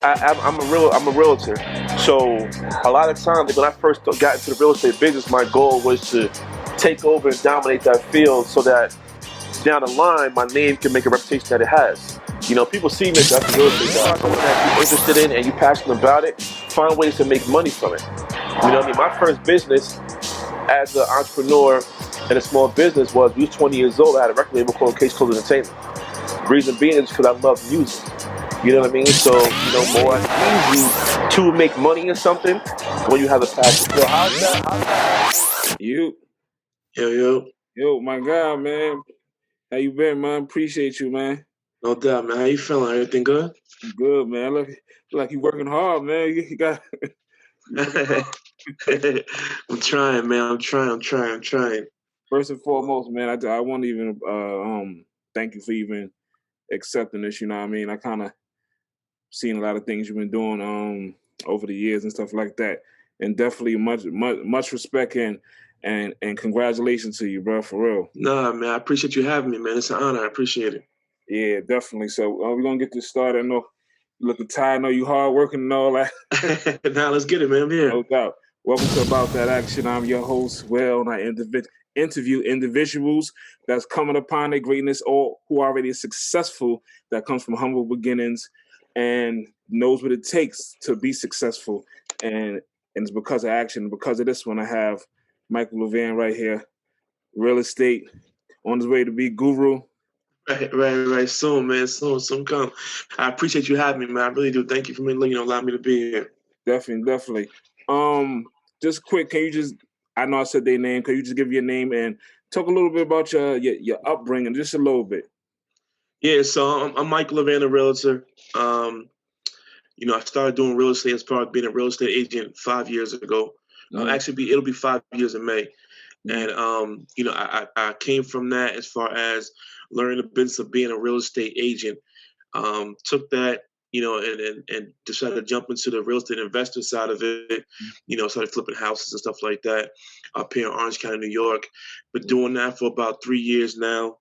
I'm a realtor. So a lot of times when I first got into the real estate business, my goal was to take over and dominate that field so that down the line my name can make a reputation that it has. People see me as that's a real estate guy, someone that you're interested in and you're passionate about it. Find ways to make money from it. What I mean? My first business as an entrepreneur in a small business was we was 20 years old. I had a record label called Case Closed Entertainment. Reason being is because I love music. You know what I mean? So, more easy to make money in something when you have a passion. Yo, how's that? Yo, yo. Yo, my God, man. How you been, man? Appreciate you, man. No doubt, man. How you feeling? Everything good? Good, man. Look like you working hard, man. You got. I'm trying, man. I'm trying. First and foremost, man, I want to even thank you for even accepting this. You know what I mean? I kind of seen a lot of things you've been doing over the years and stuff like that, and definitely much respect and congratulations to you, bro, for real. Nah, man, I appreciate you having me, man. It's an honor. I appreciate it. Yeah, definitely. So we're gonna get this started. I know you looking tired. I know you hard working and all that. Now let's get it, man. I'm here. No doubt. Welcome to About That Action. I'm your host, Will, and I interview individuals that's coming upon their greatness or who are already successful, that comes from humble beginnings and knows what it takes to be successful. And it's because of action. Because of this one, I have Michael Lavan right here, real estate, on his way to be guru. Right. Soon, man. Soon come. I appreciate you having me, man. I really do. Thank you for allowing me to be here. Definitely. Just quick, can you just? I know I said their name. Can you just give your name and talk a little bit about your upbringing, just a little bit? Yeah. So I'm Michael Lavan, a realtor. I started doing real estate as part of being a real estate agent 5 years ago. Actually, it'll be 5 years in May. And I came from that as far as learning the business of being a real estate agent. Took that, and decided to jump into the real estate investor side of it. Started flipping houses and stuff like that up here in Orange County, New York. Been doing that for about 3 years now.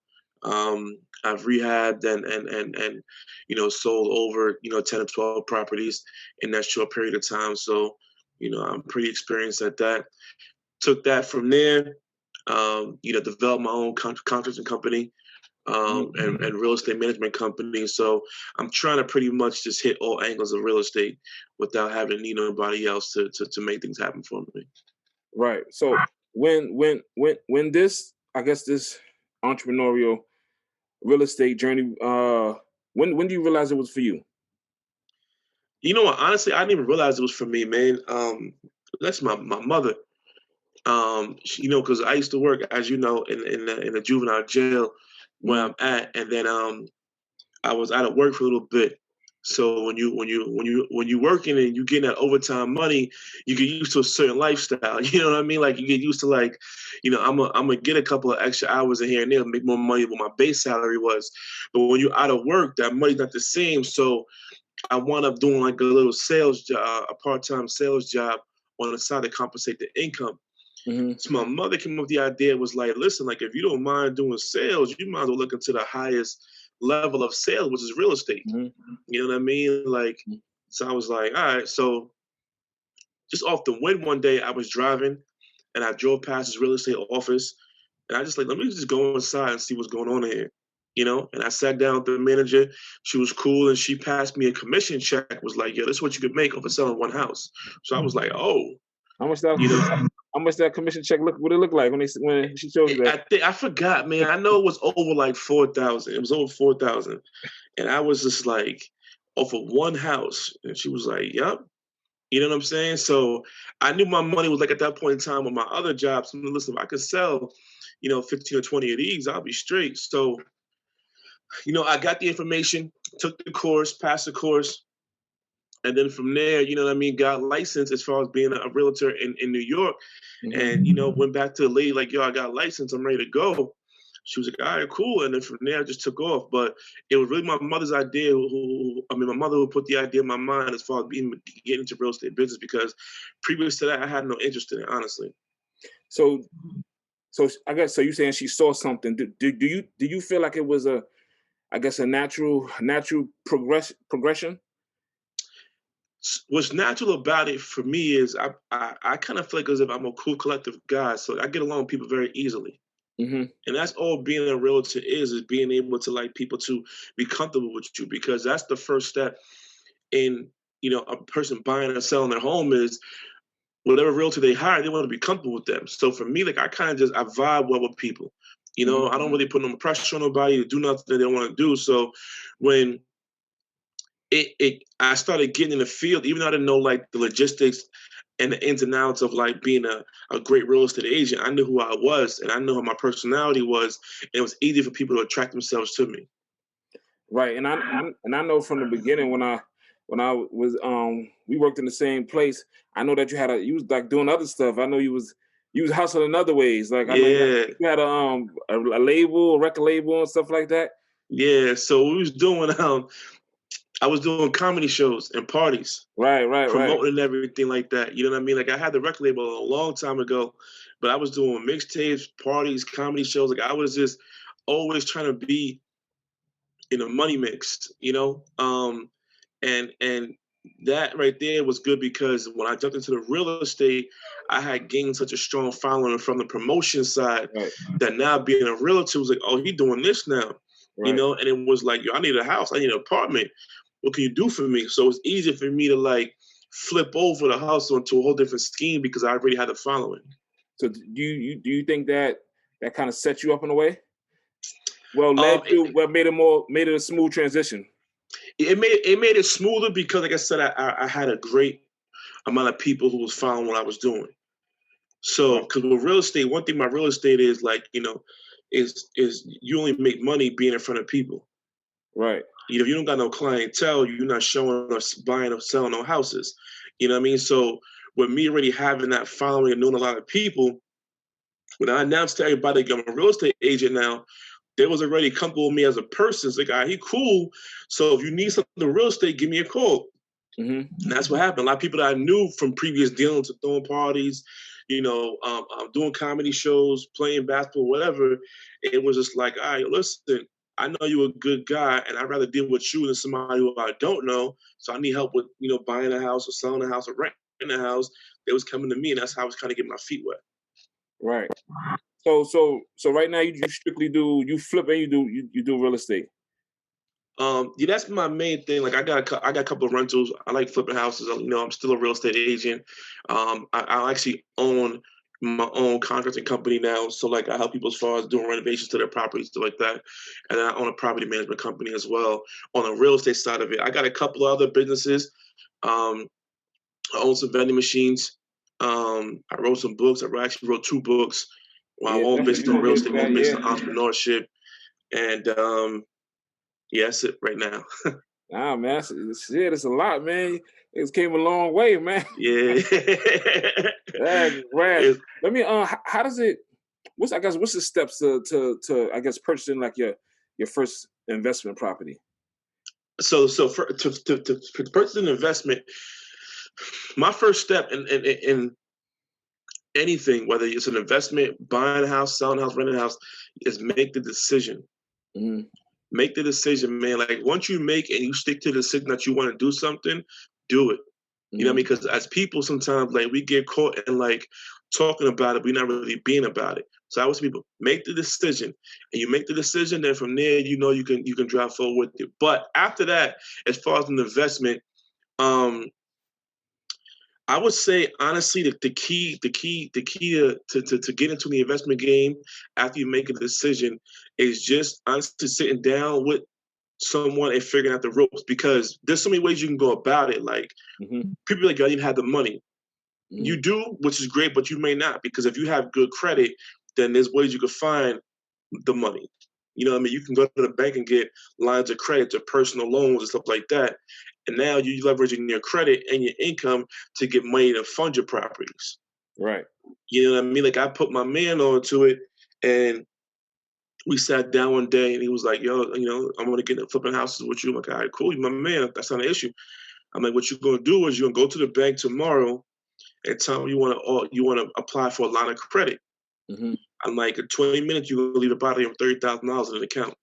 I've rehabbed and sold over 10 or 12 properties in that short period of time. So I'm pretty experienced at that. Took that from there, developed my own contracting company and real estate management company. So I'm trying to pretty much just hit all angles of real estate without having to need nobody else to make things happen for me. Right. So when this, I guess, this entrepreneurial real estate journey, when do you realize it was for you? You know what? Honestly, I didn't even realize it was for me, man. That's my mother. Because I used to work, as you know, in a juvenile jail where I'm at, and then I was out of work for a little bit. So when you working and you getting that overtime money, you get used to a certain lifestyle. You know what I mean? Like you get used to I'm gonna get a couple of extra hours in here and there, make more money than what my base salary was. But when you're out of work, that money's not the same. So I wound up doing like a little sales job, a part-time sales job on the side to compensate the income. So my mother came up with the idea, was like, listen, like if you don't mind doing sales, you might as well look into the highest level of sales, which is real estate. You know what I mean? So I was like, all right. So just off the whim one day, I was driving and I drove past this real estate office and I just let me just go inside and see what's going on here. And I sat down with the manager. She was cool and she passed me a commission check, was like, yo, this is what you could make off of selling one house. So I was like, oh. How much that commission check would it look like when she showed you that? I forgot, man. I know it was over like 4,000. It was over 4,000, and I was just like, off of one house, and she was like, "Yep." You know what I'm saying? So I knew my money was like at that point in time with my other jobs. Listen, if I could sell, 15 or 20 of these, I'll be straight. So, I got the information, took the course, passed the course. And then from there, got licensed as far as being a realtor in New York. And, went back to the lady like, yo, I got licensed. I'm ready to go. She was like, all right, cool. And then from there, I just took off. But it was really my mother's idea. My mother who put the idea in my mind as far as getting into real estate business, because previous to that, I had no interest in it, honestly. So I guess, so you're saying she saw something. Do you feel like it was a natural progression? what's natural about it for me is I kind of feel like as if I'm a cool collective guy, so I get along with people very easily. Mm-hmm. And that's all being a realtor is being able to like people to be comfortable with you, because that's the first step in, a person buying or selling their home is whatever realtor they hire, they want to be comfortable with them. So for me, like I vibe well with people. I don't really put no pressure on nobody to do nothing that they don't want to do. So when I started getting in the field, even though I didn't know like the logistics and the ins and outs of like being a great real estate agent, I knew who I was and I knew how my personality was, and it was easy for people to attract themselves to me. Right, and I know from the beginning when I was we worked in the same place. I know that you was like doing other stuff. I know you was hustling other ways. Like I know you had a label, a record label, and stuff like that. Yeah, so we was doing I was doing comedy shows and parties. Right. Promoting and everything like that. You know what I mean? Like I had the record label a long time ago, but I was doing mixtapes, parties, comedy shows. Like I was just always trying to be in a money mix, and that right there was good because when I jumped into the real estate, I had gained such a strong following from the promotion side that now being a realtor was like, oh, he doing this now, and it was like, yo, I need a house, I need an apartment. What can you do for me? So it's easy for me to like flip over the hustle into a whole different scheme because I already had a following. So do you think that kind of set you up in a way? Well, made it a smooth transition. It made it smoother because, like I said, I had a great amount of people who was following what I was doing. So, because with real estate, one thing about real estate is like, is you only make money being in front of people. Right. If you don't got no clientele, you're not showing or buying or selling no houses. You know what I mean? So with me already having that following and knowing a lot of people, when I announced to everybody I'm a real estate agent now, they was already comfortable with me as a person. It's like, he cool. So if you need something in real estate, give me a call. And that's what happened. A lot of people that I knew from previous dealings of throwing parties, doing comedy shows, playing basketball, whatever, it was just like, all right, listen, I know you're a good guy, and I'd rather deal with you than somebody who I don't know. So I need help with, buying a house or selling a house or renting a house. They was coming to me, and that's how I was kind of getting my feet wet. Right. So right now you strictly you flip and you do real estate. Yeah, that's my main thing. Like I got a couple of rentals. I like flipping houses. I'm still a real estate agent. I actually own my own contracting company now. So like I help people as far as doing renovations to their properties, stuff like that. And then I own a property management company as well on the real estate side of it. I got a couple of other businesses. I own some vending machines. I wrote some books. I actually wrote 2 books. My own business on real estate, one business on entrepreneurship. And yeah, that's it right now. Nah, man, it's a lot, man. It came a long way, man. Yeah. Right. Let me. How does it? What's the steps to I guess purchasing like your first investment property? So to purchase an investment, my first step in anything, whether it's an investment, buying a house, selling a house, renting a house, is make the decision. Mm-hmm. Make the decision, man. Like once you make and you stick to the decision that you want to do something, do it. You know what I mean? Because as people, sometimes like we get caught in like talking about it, we're not really being about it. So I always tell people, make the decision, and you make the decision. Then from there, you can drive forward with it. But after that, as far as an investment, I would say honestly the key to get into the investment game after you make a decision is just honestly sitting down with someone and figuring out the ropes, because there's so many ways you can go about it. Like people like, I didn't have the money. You do, which is great, but you may not, because if you have good credit, then there's ways you can find the money. You know what I mean? You can go to the bank and get lines of credit to personal loans and stuff like that. And now you're leveraging your credit and your income to get money to fund your properties. Right. You know what I mean? Like I put my man onto it, and we sat down one day and he was like, yo, I'm going to get into flipping houses with you. I'm like, all right, cool. You're my man. That's not an issue. I'm like, what you're going to do is you're going to go to the bank tomorrow and tell them you want to apply for a line of credit. I'm like, in 20 minutes, you're going to leave about $30,000 in an account.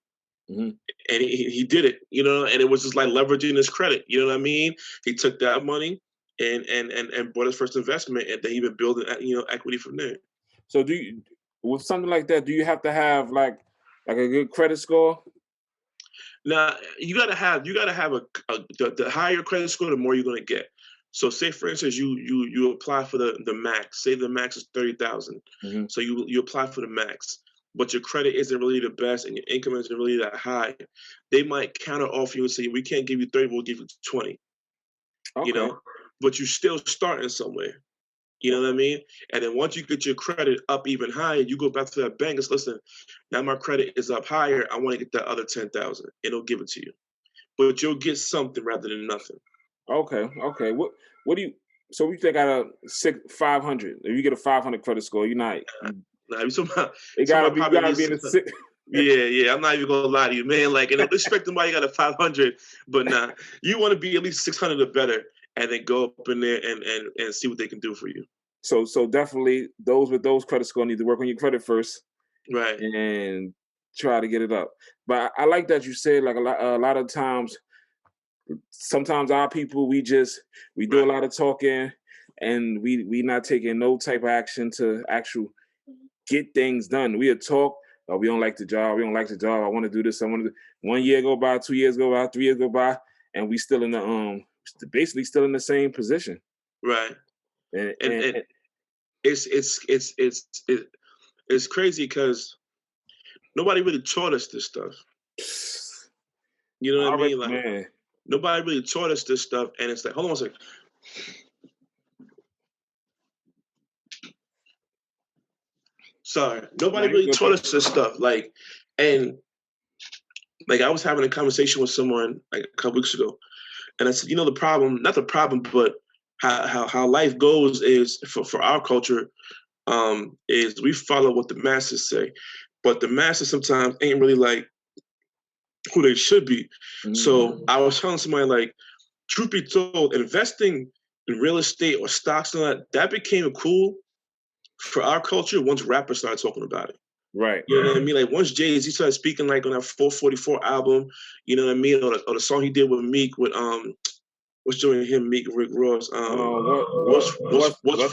Mm-hmm. And he did it, you know, and it was just like leveraging his credit. You know what I mean? He took that money and bought his first investment, and then he been building, you know, equity from there. So do you, with something like that, do you have to have like a good credit score? Now you gotta have the higher credit score, the more you're gonna get. So say for instance you apply for the max. Say the max is 30,000. Mm-hmm. So you apply for the max, but your credit isn't really the best and your income isn't really that high. They might counter offer you and say, we can't give you 30, we'll give you 20. Okay. You know, but you're still starting somewhere. You know what I mean? And then once you get your credit up even higher, you go back to that bank and say, listen, now my credit is up higher. I want to get that other 10,000. It'll give it to you, but you'll get something rather than nothing. Okay. Okay. What do you? So you think out of 500, if you get a 500 credit score, you're not. Nah, you somehow You gotta be in a 6. Yeah. I'm not even gonna lie to you, man. Like, and respect them, why you got a 500, but nah, you want to be at least 600 or better, and then go up in there and see what they can do for you. So definitely those with those credit score need to work on your credit first, right? And try to get it up. But I like that you said like a lot of times. Sometimes our people we do a lot of talking, and we not taking no type of action to actual get things done. We talk. Oh, we don't like the job. We don't like the job. I want to do this. I want to. 1 year go by, 2 years go by, 3 years go by, and we still in the basically still in the same position. Right. And it's crazy because nobody really taught us this stuff. You know what I mean? Like, man. Nobody really taught us this stuff, and it's like, hold on a second. Sorry, nobody really taught us this stuff. Like, and like I was having a conversation with someone like a couple weeks ago, and I said, you know, the problem, not the problem, but how life goes is for our culture, is we follow what the masses say, but the masses sometimes ain't really like who they should be. Mm-hmm. So I was telling somebody, like, truth be told, investing in real estate or stocks and that became cool for our culture once rappers started talking about it. Right. You know what I mean? Like once Jay-Z started speaking like on that 444 album, you know what I mean? Or the song he did with Meek with what's doing him, Meek, Rick Ross, what's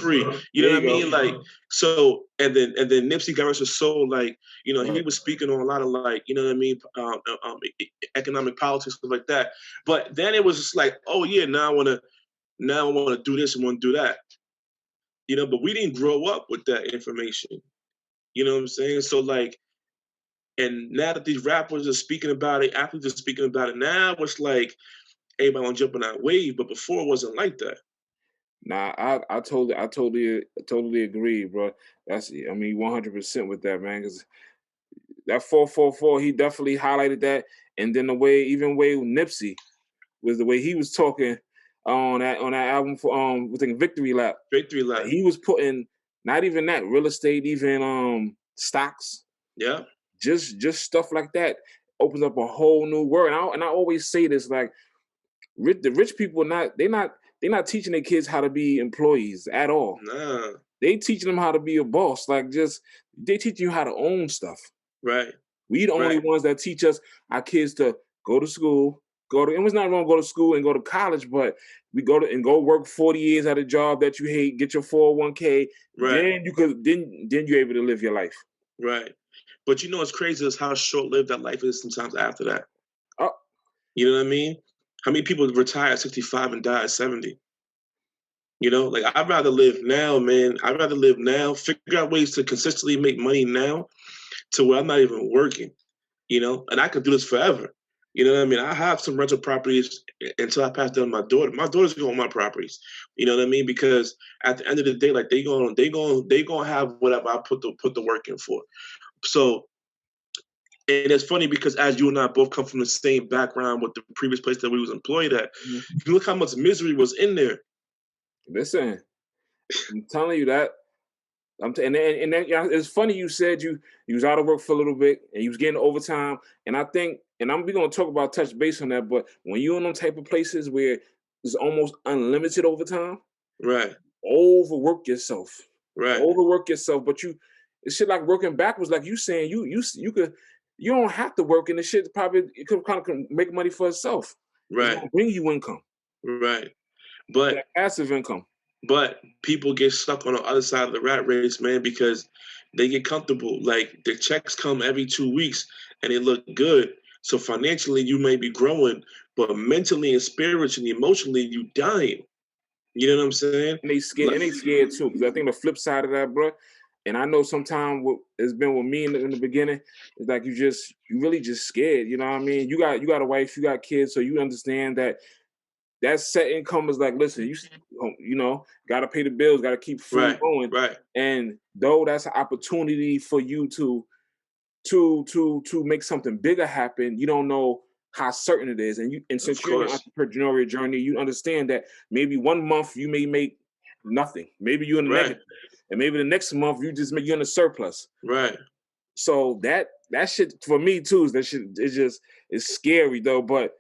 free? You know what I mean? Like, so and then Nipsey got his soul, like, you know, he was speaking on a lot of, like, you know what I mean, economic politics, stuff like that. But then it was just like, oh yeah, now I wanna do this and wanna do that. You know, but we didn't grow up with that information. You know what I'm saying? So like, and now that these rappers are speaking about it, athletes are speaking about it, now it's like everybody want to jump on that wave, but before it wasn't like that. Nah, I totally agree, bro. That's, I mean, 100% with that, man. Because that 444, he definitely highlighted that, and then the way Nipsey was the way he was talking on that album for I think Victory Lap. Like, he was putting not even that real estate, even stocks. Yeah. Just stuff like that opens up a whole new world. And I always say this, like, the rich people they're not teaching their kids how to be employees at all. Nah. They teaching them how to be a boss. Like, they teach you how to own stuff. Right. We the only ones that teach us, our kids, to go to school, and it's not wrong to go to school and go to college, but we go work 40 years at a job that you hate, get your 401k, right. Then you're able to live your life. Right. But you know what's crazy is how short-lived that life is sometimes after that. Oh. You know what I mean? How many people retire at 65 and die at 70? You know, like, I'd rather live now, man. I'd rather live now, figure out ways to consistently make money now to where I'm not even working, you know, and I could do this forever. You know what I mean? I have some rental properties until I pass down to my daughter. My daughter's going on my properties. You know what I mean? Because at the end of the day, like, they gonna have whatever I put the work in for. So, and it's funny because as you and I both come from the same background with the previous place that we was employed at, you look how much misery was in there. Listen, I'm telling you that. It's funny you said you was out of work for a little bit and you was getting overtime. And I think, and we're going to talk about, touch base on that, but when you're in them type of places where it's almost unlimited overtime, right? Overwork yourself, right? Overwork yourself, but it's shit like working backwards, like you saying you could. you don't have to work, and the shit probably it could kind of make money for itself. It's Right. gonna bring you income. Right. But that passive income. But people get stuck on the other side of the rat race, man, because they get comfortable. Like the checks come every 2 weeks and they look good. So financially you may be growing, but mentally and spiritually, emotionally, you dying. You know what I'm saying? And they scared, too. Because I think the flip side of that, bro, and I know sometimes what it's been with me in the beginning, is like you really just scared. You know what I mean? You got a wife, you got kids, so you understand that set income is like, listen, you know, got to pay the bills, got to keep food going. Right. And though that's an opportunity for you to make something bigger happen, you don't know how certain it is. And since you're in your entrepreneurial journey, you understand that maybe 1 month you may make nothing. Maybe you're in the negative. And maybe the next month you're in a surplus. Right. So that shit for me too, that shit is scary though. But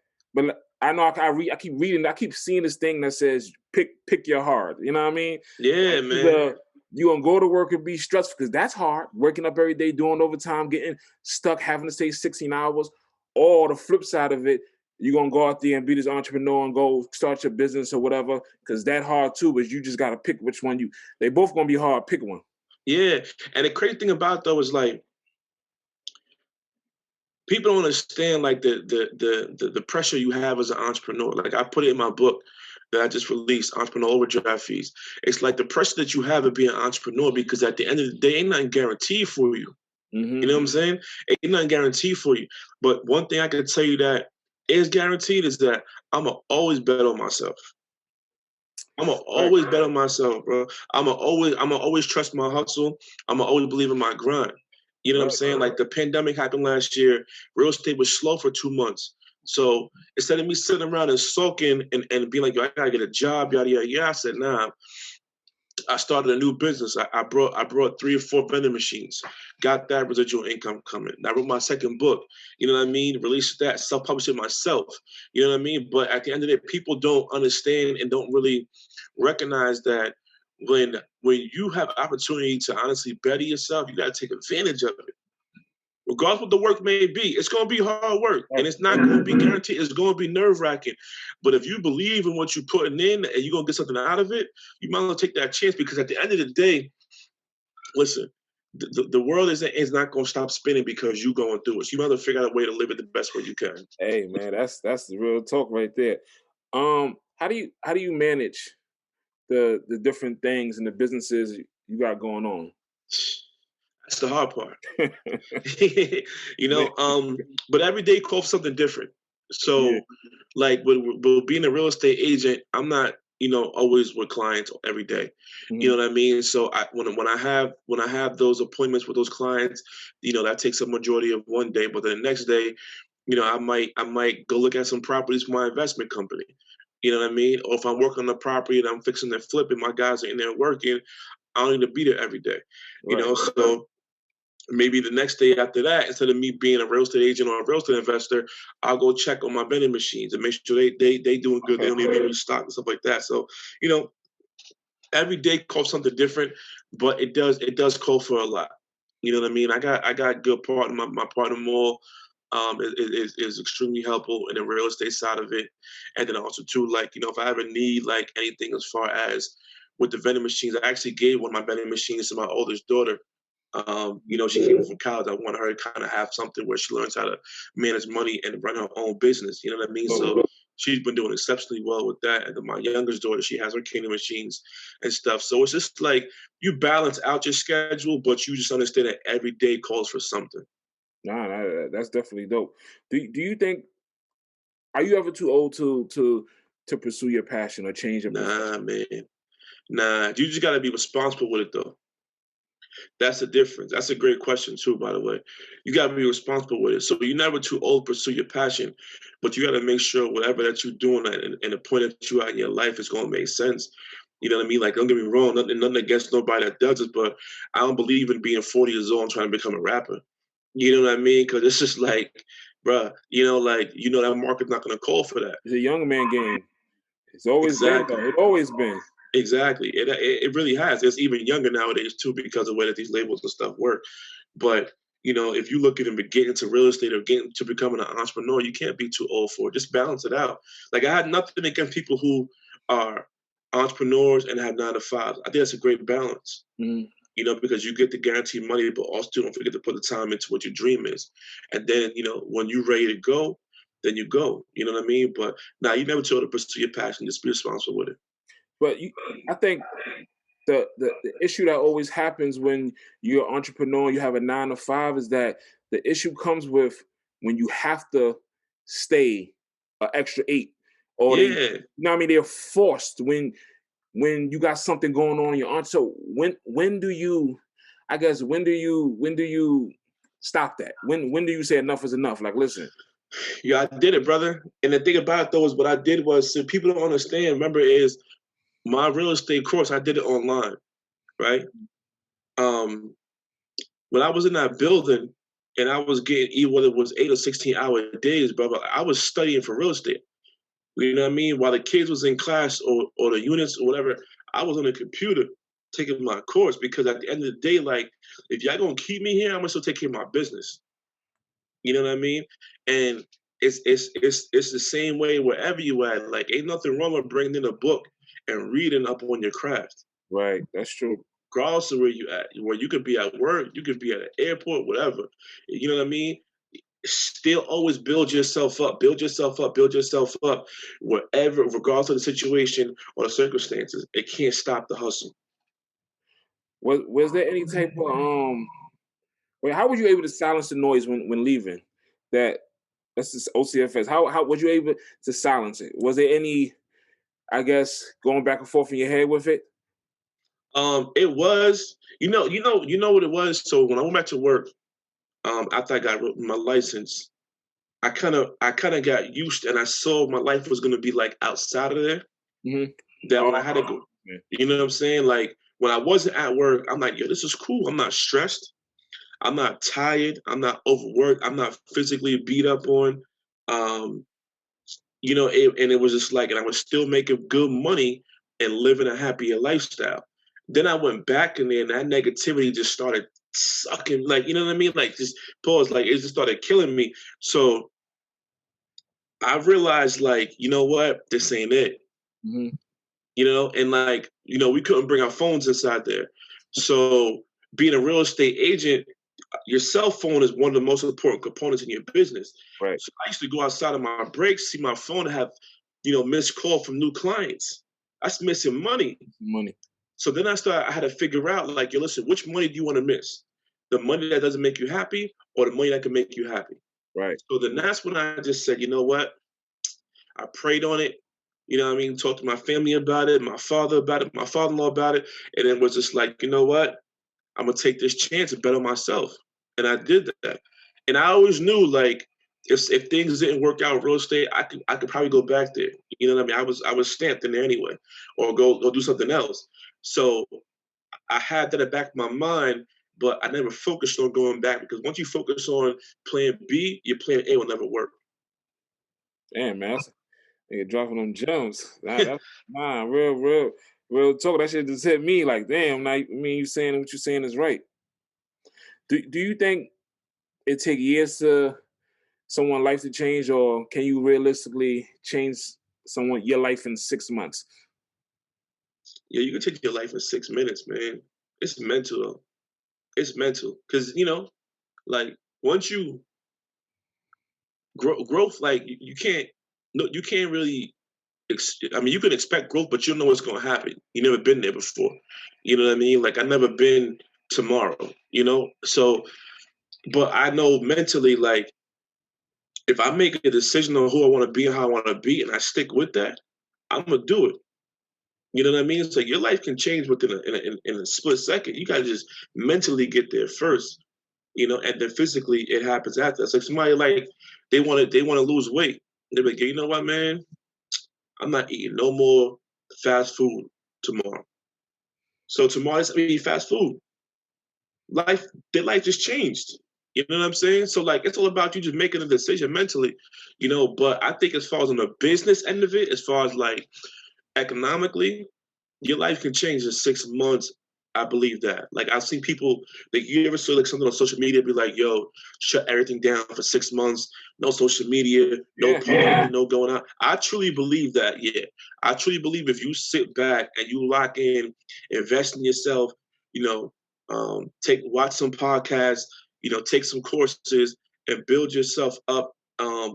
I know I keep reading, I keep seeing this thing that says pick your heart. You know what I mean? Yeah, man. You gonna go to work and be stressed because that's hard. Waking up every day, doing overtime, getting stuck, having to stay 16 hours. Or the flip side of it, you're gonna go out there and be this entrepreneur and go start your business or whatever, because that hard too, but you just gotta pick which one they both gonna be hard, pick one. Yeah. And the crazy thing about it, though, is like people don't understand like the pressure you have as an entrepreneur. Like I put it in my book that I just released, Entrepreneur Overdrive Fees. It's like the pressure that you have of being an entrepreneur, because at the end of the day, ain't nothing guaranteed for you. Mm-hmm. You know what I'm saying? Ain't nothing guaranteed for you. But one thing I can tell you that is guaranteed is that I'ma always bet on myself. I'ma always bet on myself, bro. I'ma always trust my hustle. I'ma always believe in my grind. You know what I'm saying? Like the pandemic happened last year. Real estate was slow for 2 months. So instead of me sitting around and sulking and being like, yo, I gotta get a job, yada yada yada, I said, nah. I started a new business. I brought 3 or 4 vending machines. Got that residual income coming. I wrote my second book. You know what I mean? Released that, self-published it myself. You know what I mean? But at the end of the day, people don't understand and don't really recognize that when you have opportunity to honestly better yourself, you got to take advantage of it. Regardless what the work may be, it's going to be hard work, and it's not going to be guaranteed. It's going to be nerve-wracking. But if you believe in what you're putting in and you're going to get something out of it, you might as well take that chance, because at the end of the day, listen, the world is not going to stop spinning because you're going through it. So you might as well figure out a way to live it the best way you can. Hey, man, that's the real talk right there. How do you manage the different things and the businesses you got going on? That's the hard part. You know, but every day calls for something different. So like with being a real estate agent, I'm not, you know, always with clients every day. Mm-hmm. You know what I mean? So when I have those appointments with those clients, you know, that takes a majority of one day, but then the next day, you know, I might go look at some properties for my investment company. You know what I mean? Or if I'm working on the property and I'm fixing to flip it, my guys are in there working, I don't need to be there every day. You know, so maybe the next day after that, instead of me being a real estate agent or a real estate investor, I'll go check on my vending machines and make sure they doing good. They don't need to be restocked and stuff like that. So, you know, every day calls something different, but it does call for a lot. You know what I mean? I got good partner. My partner Moore is extremely helpful in the real estate side of it, and then also too, like, you know, if I ever need like anything as far as with the vending machines, I actually gave one of my vending machines to my oldest daughter. You know, she came from college. I want her to kind of have something where she learns how to manage money and run her own business. You know what I mean? So she's been doing exceptionally well with that. And then my youngest daughter, she has her Kingdom machines and stuff. So it's just like you balance out your schedule, but you just understand that every day calls for something. Nah, that's definitely dope. Do you think, are you ever too old to pursue your passion or change your profession? Man. Nah, you just got to be responsible with it, though. That's the difference. That's a great question too, by the way. You got to be responsible with it. So you're never too old to pursue your passion, but you got to make sure whatever that you're doing and the point that you are in your life is going to make sense. You know what I mean? Like, don't get me wrong, nothing against nobody that does it, but I don't believe in being 40 years old and trying to become a rapper. You know what I mean? Because it's just like, bruh, you know, like, you know, that market's not going to call for that. It's a young man game. It's always been. It's always been. Exactly. It really has. It's even younger nowadays too, because of the way that these labels and stuff work. But if you look at him to get into real estate or get into becoming an entrepreneur, you can't be too old for it. Just balance it out. Like, I had nothing against people who are entrepreneurs and have 9 to 5s. I think that's a great balance. Because you get the guaranteed money, but also don't forget to put the time into what your dream is. And then, when you're ready to go, then you go. You know what I mean? But you never told to pursue your passion. Just be responsible with it. But I think the issue that always happens when you're an entrepreneur, you have a 9 to 5, is that the issue comes with when you have to stay an extra 8, or they're forced when you got something going on in your aunt. So when do you stop that? When do you say enough is enough? Like, listen. Yeah, I did it, brother. And the thing about it, though, is what I did was, so people don't understand, remember, is my real estate course, I did it online, right? When I was in that building and I was getting, whether it was 8 or 16-hour days, brother, I was studying for real estate. You know what I mean? While the kids was in class or the units or whatever, I was on the computer taking my course, because at the end of the day, like, if y'all gonna keep me here, I'm gonna still take care of my business. You know what I mean? And it's the same way wherever you at. Like, ain't nothing wrong with bringing in a book and reading up on your craft. Right, that's true. Regardless of where you at, where you could be at work, you could be at an airport, whatever. You know what I mean? Still always build yourself up, wherever, regardless of the situation or the circumstances. It can't stop the hustle. Was there any type of how were you able to silence the noise when leaving? That's just OCFS. How were you able to silence it? Was there any, I guess, going back and forth in your head with it? It was, you know what it was. So when I went back to work, after I got my license, I kind of got used, and I saw my life was gonna be like outside of there. That when I had to go, you know what I'm saying? Like, when I wasn't at work, I'm like, yo, this is cool. I'm not stressed. I'm not tired. I'm not overworked. I'm not physically beat up on. And it was just like, and I was still making good money and living a happier lifestyle. Then I went back in there, and that negativity just started sucking, like, you know what I mean? Like, just pause, like, it just started killing me. So I realized, like, you know what? This ain't it. And like, we couldn't bring our phones inside there. So being a real estate agent, your cell phone is one of the most important components in your business. Right. So I used to go outside of my breaks, see my phone, have, missed call from new clients. That's missing money. So then I had to figure out, like, yo, listen, which money do you want to miss? The money that doesn't make you happy, or the money that can make you happy? Right. So then that's when I just said, you know what? I prayed on it. You know what I mean? Talked to my family about it, my father about it, my father-in-law about it. And it was just like, you know what? I'm going to take this chance and bet on myself. And I did that. And I always knew, like, if things didn't work out with real estate, I could probably go back there. You know what I mean? I was stamped in there anyway, or go do something else. So I had that in the back of my mind, but I never focused on going back, because once you focus on plan B, your plan A will never work. Damn, man. Nigga dropping them gems. That's real talk. That shit just hit me like, damn, you saying what you're saying is right. Do you think it take years to someone's life to change, or can you realistically change your life in 6 months? Yeah, you can take your life in 6 minutes, man. It's mental, though. It's mental. Because, like, once you growth, like, you can't really, you can expect growth, but you don't know what's going to happen. You've never been there before. You know what I mean? Like, I've never been tomorrow, So, but I know mentally, like, if I make a decision on who I want to be and how I want to be, and I stick with that, I'm going to do it. You know what I mean? It's like your life can change within a split second. You got to just mentally get there first, and then physically it happens after. It's like somebody, like, they want to lose weight. They're like, you know what, man? I'm not eating no more fast food tomorrow. So tomorrow it's gonna be fast food. Their life just changed. You know what I'm saying? So, like, it's all about you just making a decision mentally, But I think as far as on the business end of it, as far as like economically, your life can change in 6 months I believe that. Like I've seen people like you ever saw like something on social media be like, yo, shut everything down for 6 months, no social media, no partying, no going out. I truly believe that, yeah. I truly believe if you sit back and you lock in, invest in yourself, watch some podcasts, take some courses and build yourself up,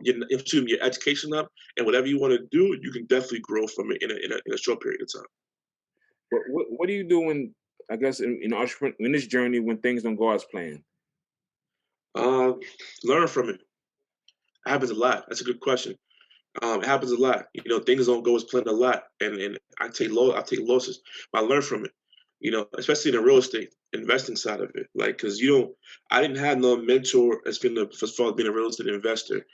your education up, and whatever you want to do, you can definitely grow from it in a short period of time. But what do you do when, I guess, in this journey when things don't go as planned? Learn from it. It happens a lot. That's a good question. It happens a lot. Things don't go as planned a lot, and I take losses. But I learn from it. Especially in the real estate investing side of it. Like, because I didn't have no mentor as far as being a real estate investor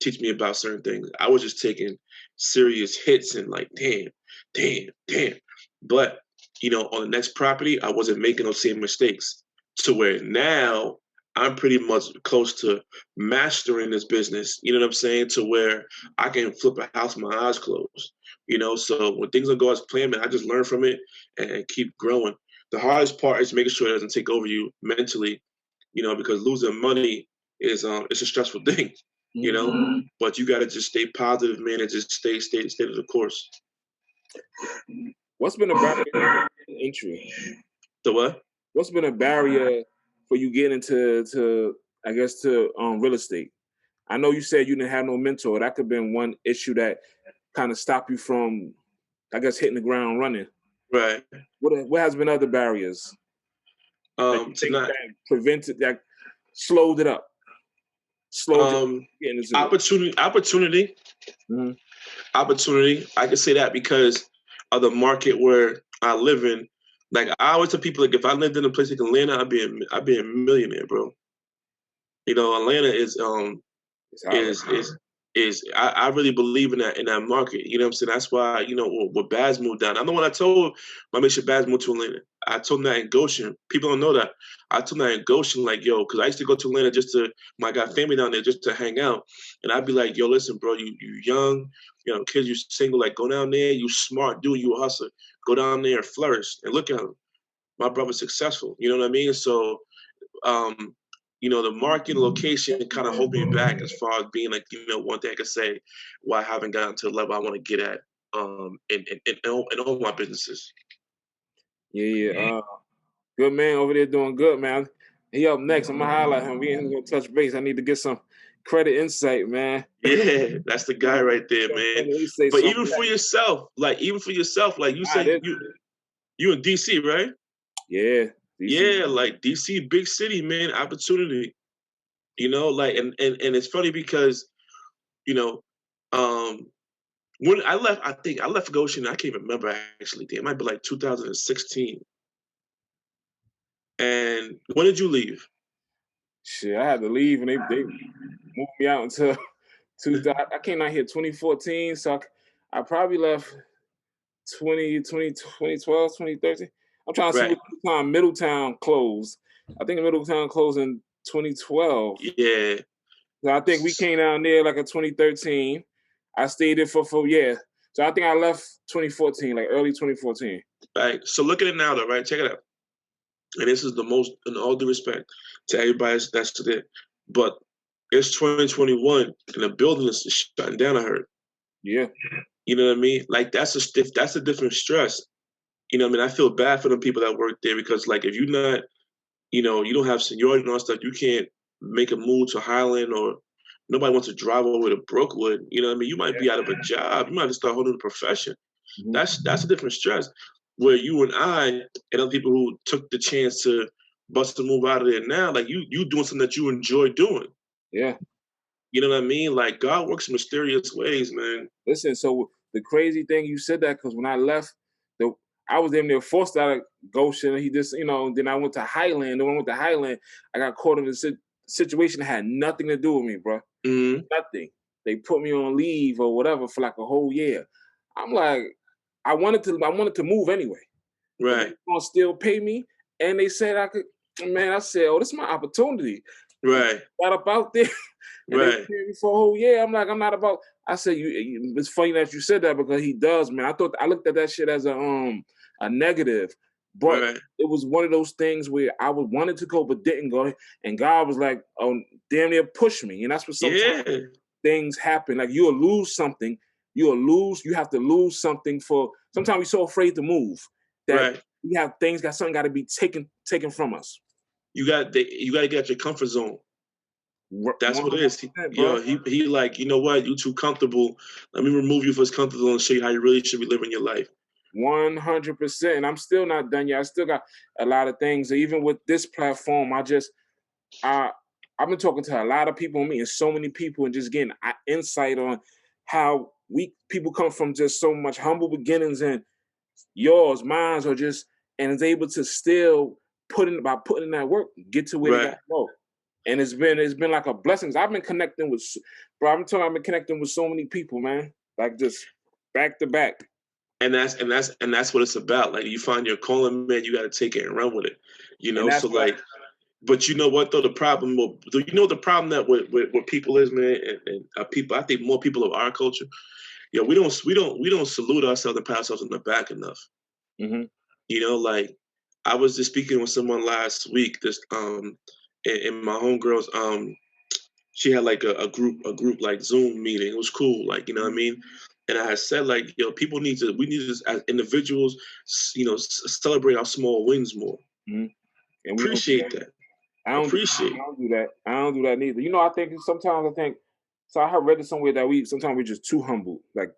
teach me about certain things. I was just taking serious hits and like, damn. But on the next property, I wasn't making those same mistakes. To where now I'm pretty much close to mastering this business, you know what I'm saying? To where I can flip a house with my eyes closed, So when things don't go as planned, man, I just learn from it and keep growing. The hardest part is making sure it doesn't take over you mentally, because losing money is it's a stressful thing, But you got to just stay positive, man, and just stay to the course. What's been a barrier to entry? The what? What's been a barrier for you getting into real estate? I know you said you didn't have no mentor. That could have been one issue that kind of stopped you from, I guess, hitting the ground running. Right. What has been other barriers? That prevented, that slowed it up. Opportunity. Mm-hmm. Opportunity. I can say that because of the market where I live in. Like I always tell people, like if I lived in a place like Atlanta, I'd be a millionaire, bro. Atlanta I really believe in that market. You know what I'm saying? That's why, when Baz moved down. I know when I told my mission Baz moved to Atlanta, I told him that in Goshen. People don't know that. I told him that in Goshen, like, yo, because I used to go to Atlanta I got family down there just to hang out. And I'd be like, yo, listen, bro, you young, kids, you single, like go down there, you smart dude, you a hustler. Go down there and flourish. And look at him. My brother's successful. You know what I mean? So the market and location kind of hold me back as far as being like, one thing I could say why I haven't gotten to the level I want to get at in all my businesses. Yeah. Good man over there doing good, man. He up next. I'm going to highlight him. We ain't going to touch base. I need to get some credit insight, man. Yeah, that's the guy right there, man. But even for yourself, like you said, you in DC, right? Yeah. DC. Yeah, like DC, big city, man, opportunity. And it's funny because, when I left, I think I left Goshen. I can't remember actually. It might be like 2016. And when did you leave? Shit, I had to leave, and they moved me out until I came out here 2014, so I probably left 2012, 2013. I'm trying to see what time Middletown closed. I think Middletown closed in 2012. Yeah. So I think we came down there like in 2013. I stayed there for yeah. So I think I left 2014, like early 2014. Right. So look at it now, though, right? Check it out. And this is the most, in all due respect to everybody that's there, but it's 2021 and the building is shutting down. I heard. Yeah. You know what I mean? Like that's a different stress. You know what I mean? I feel bad for the people that work there because, like, if you're not, you don't have seniority and all stuff, you can't make a move to Highland, or nobody wants to drive over to Brookwood. You know what I mean? You might be out of a job. You might have to start holding a profession. Mm-hmm. That's a different stress. Where you and I and other people who took the chance to bust a move out of there now, like you doing something that you enjoy doing. Yeah. You know what I mean? Like God works in mysterious ways, man. Listen, so the crazy thing, you said that because when I left, I was damn near forced out of Goshen. He just, then I went to Highland. And when I went to Highland, I got caught in a situation that had nothing to do with me, bro. Mm-hmm. Nothing. They put me on leave or whatever for like a whole year. I'm like, I wanted to move anyway. Right. They gonna still pay me, and they said I could. Man, I said, oh, this is my opportunity. Right. Got up out there. And right. They paid me for a whole year. I'm like, I'm not about. I said, it's funny that you said that because he does, man. I looked at that shit as a negative, But it was one of those things where I wanted to go but didn't go, and God was like, "Oh, damn near push me." And that's what sometimes things happen. Like you'll lose something, you have to lose something for. Sometimes we're so afraid to move that we have things something got to be taken from us. You got to get out your comfort zone. That's what it is. He like, you know what? You too comfortable. Let me remove you from this comfort zone and show you how you really should be living your life. 100%. And I'm still not done yet. I still got a lot of things. Even with this platform, I've been talking to a lot of people, meeting so many people, and just getting insight on how people come from just so much humble beginnings, and yours, mine, are just, and is able to still putting in that work, get to where they got to go. And it's been like a blessing. I've been connecting with, bro. I've been connecting with so many people, man. Like just back to back. And that's what it's about. Like you find your calling, man. You got to take it and run with it. You know, so like. But you know what though, the problem that with people is, man, and people, I think more people of our culture, we don't salute ourselves and pat ourselves on the back enough. Mm-hmm. You know, like I was just speaking with someone last week, this in my homegirl's she had like a group like Zoom meeting. It was cool, like, you know what I mean? And I had said, like, we need to as individuals, celebrate our small wins more. Mm-hmm. And appreciate that. I don't do that. I don't do that neither. I think sometimes so I have read it somewhere that sometimes we're just too humble, like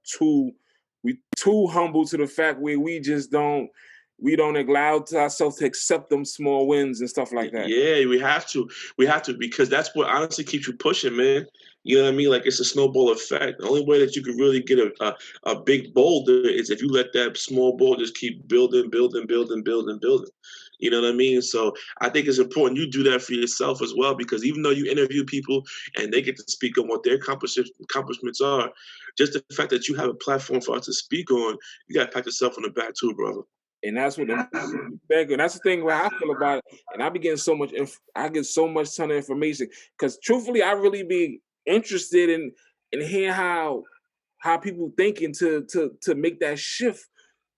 we too humble to the fact where we don't allow ourselves to accept them small wins and stuff like that. Yeah, we have to, because that's what honestly keeps you pushing, man. You know what I mean? Like it's a snowball effect. The only way that you can really get a big boulder is if you let that small ball just keep building. You know what I mean? So I think it's important you do that for yourself as well, because even though you interview people and they get to speak on what their accomplishments are, just the fact that you have a platform for us to speak on, you got to pat yourself on the back too, brother. And that's what and that's the thing where I feel about it. And I be getting so much, I get so much ton of information, because truthfully, I really be interested in hearing how people thinking to make that shift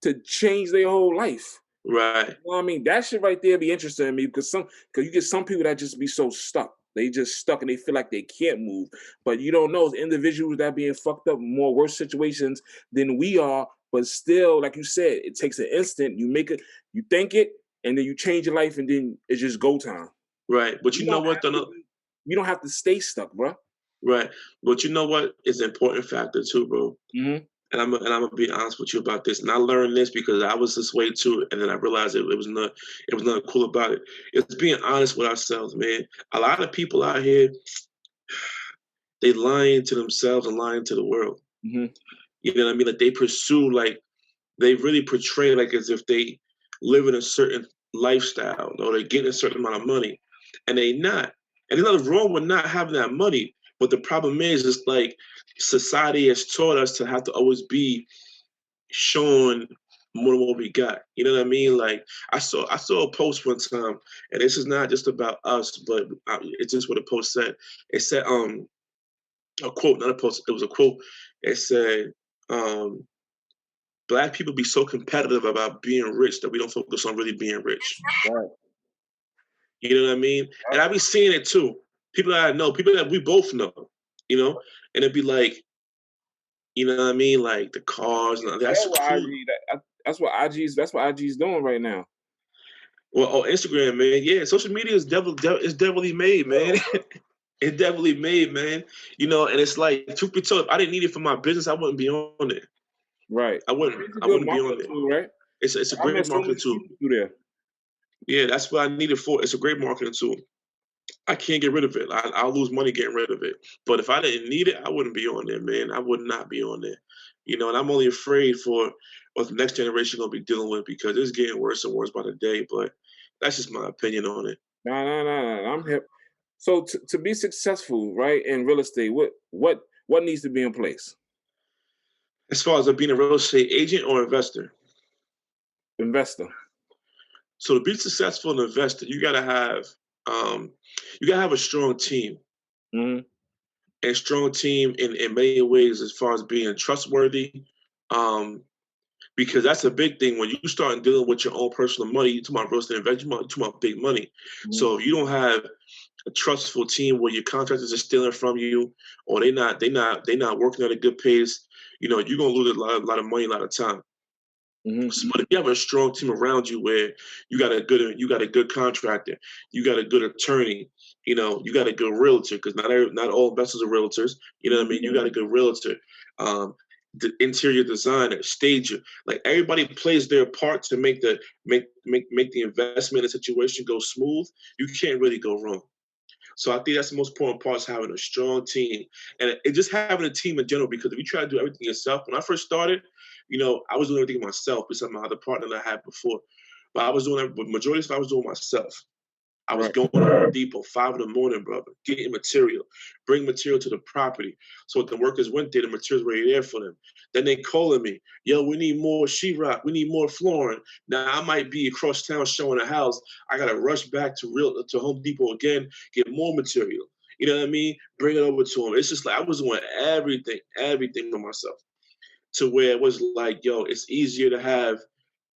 to change their whole life. Right. You know what I mean? That shit right there be interesting to me, because you get some people that just be so stuck. They just stuck and they feel like they can't move. But you don't know, individuals that being fucked up in more worse situations than we are. But still, like you said, it takes an instant. You make it, you think it, and then you change your life, and then it's just go time. Right. But you know what? You don't have to stay stuck, bro. Right. But you know what is an important factor too, bro? Mm-hmm. And I'm gonna be honest with you about this. And I learned this because I was this way too, and then I realized it was nothing cool about it. It's being honest with ourselves, man. A lot of people out here, they lying to themselves and lying to the world. Mm-hmm. You know what I mean? Like they pursue, like they really portray like as if they live in a certain lifestyle or they're getting a certain amount of money, and they not. And there's nothing wrong with not having that money. But the problem is, it's like society has taught us to have to always be showing more than what we got. You know what I mean? Like I saw a post one time, and this is not just about us, but it's just what a post said. It said, a quote, not a post. It was a quote. It said, Black people be so competitive about being rich that we don't focus on really being rich. Right. You know what I mean? And I be seeing it too. People that I know, people that we both know, and it'd be like, you know what I mean? Like the cars and that's cool. That's what IG's doing right now. Well, Instagram, man. Yeah, social media is definitely made, man. It's definitely made, man. And it's like, truth be told, if I didn't need it for my business, I wouldn't be on it. Right. I wouldn't be on it. Tool, right? It's a great marketing tool. Yeah, that's what I need it for. It's a great marketing tool. I can't get rid of it. I'll lose money getting rid of it. But if I didn't need it, I wouldn't be on there, man. I would not be on there. And I'm only afraid for what the next generation going to be dealing with, because it's getting worse and worse by the day. But that's just my opinion on it. No. I'm hip. So to be successful, right, in real estate, what needs to be in place? As far as being a real estate agent or investor? Investor. So to be successful in investor, you gotta have a strong team. Mm-hmm. And strong team in many ways, as far as being trustworthy, because that's a big thing when you start dealing with your own personal money. You talk about real estate investment, you talk about big money. Mm-hmm. So if you don't have a trustful team where your contractors are stealing from you, or they not working at a good pace, you're gonna lose a lot of money, a lot of time. Mm-hmm. But if you have a strong team around you where you got a good contractor, you got a good attorney, you got a good realtor, because not all investors are realtors. You know what I mean? You got a good realtor, the interior designer, stager, like everybody plays their part to make the investment and situation go smooth. You can't really go wrong. So I think that's the most important part, is having a strong team, and just having a team in general. Because if you try to do everything yourself, when I first started, I was doing everything myself besides my other partner that I had before. But I was doing it, but majority of stuff I was doing myself. I was going to Home Depot 5 in the morning, brother, getting material, bring material to the property. So when the workers went there, the materials were there for them. Then they calling me, yo, we need more sheetrock, we need more flooring. Now I might be across town showing a house. I gotta rush back to Home Depot again, get more material. You know what I mean? Bring it over to them. It's just like I was doing everything for myself, to where it was like, yo, it's easier to have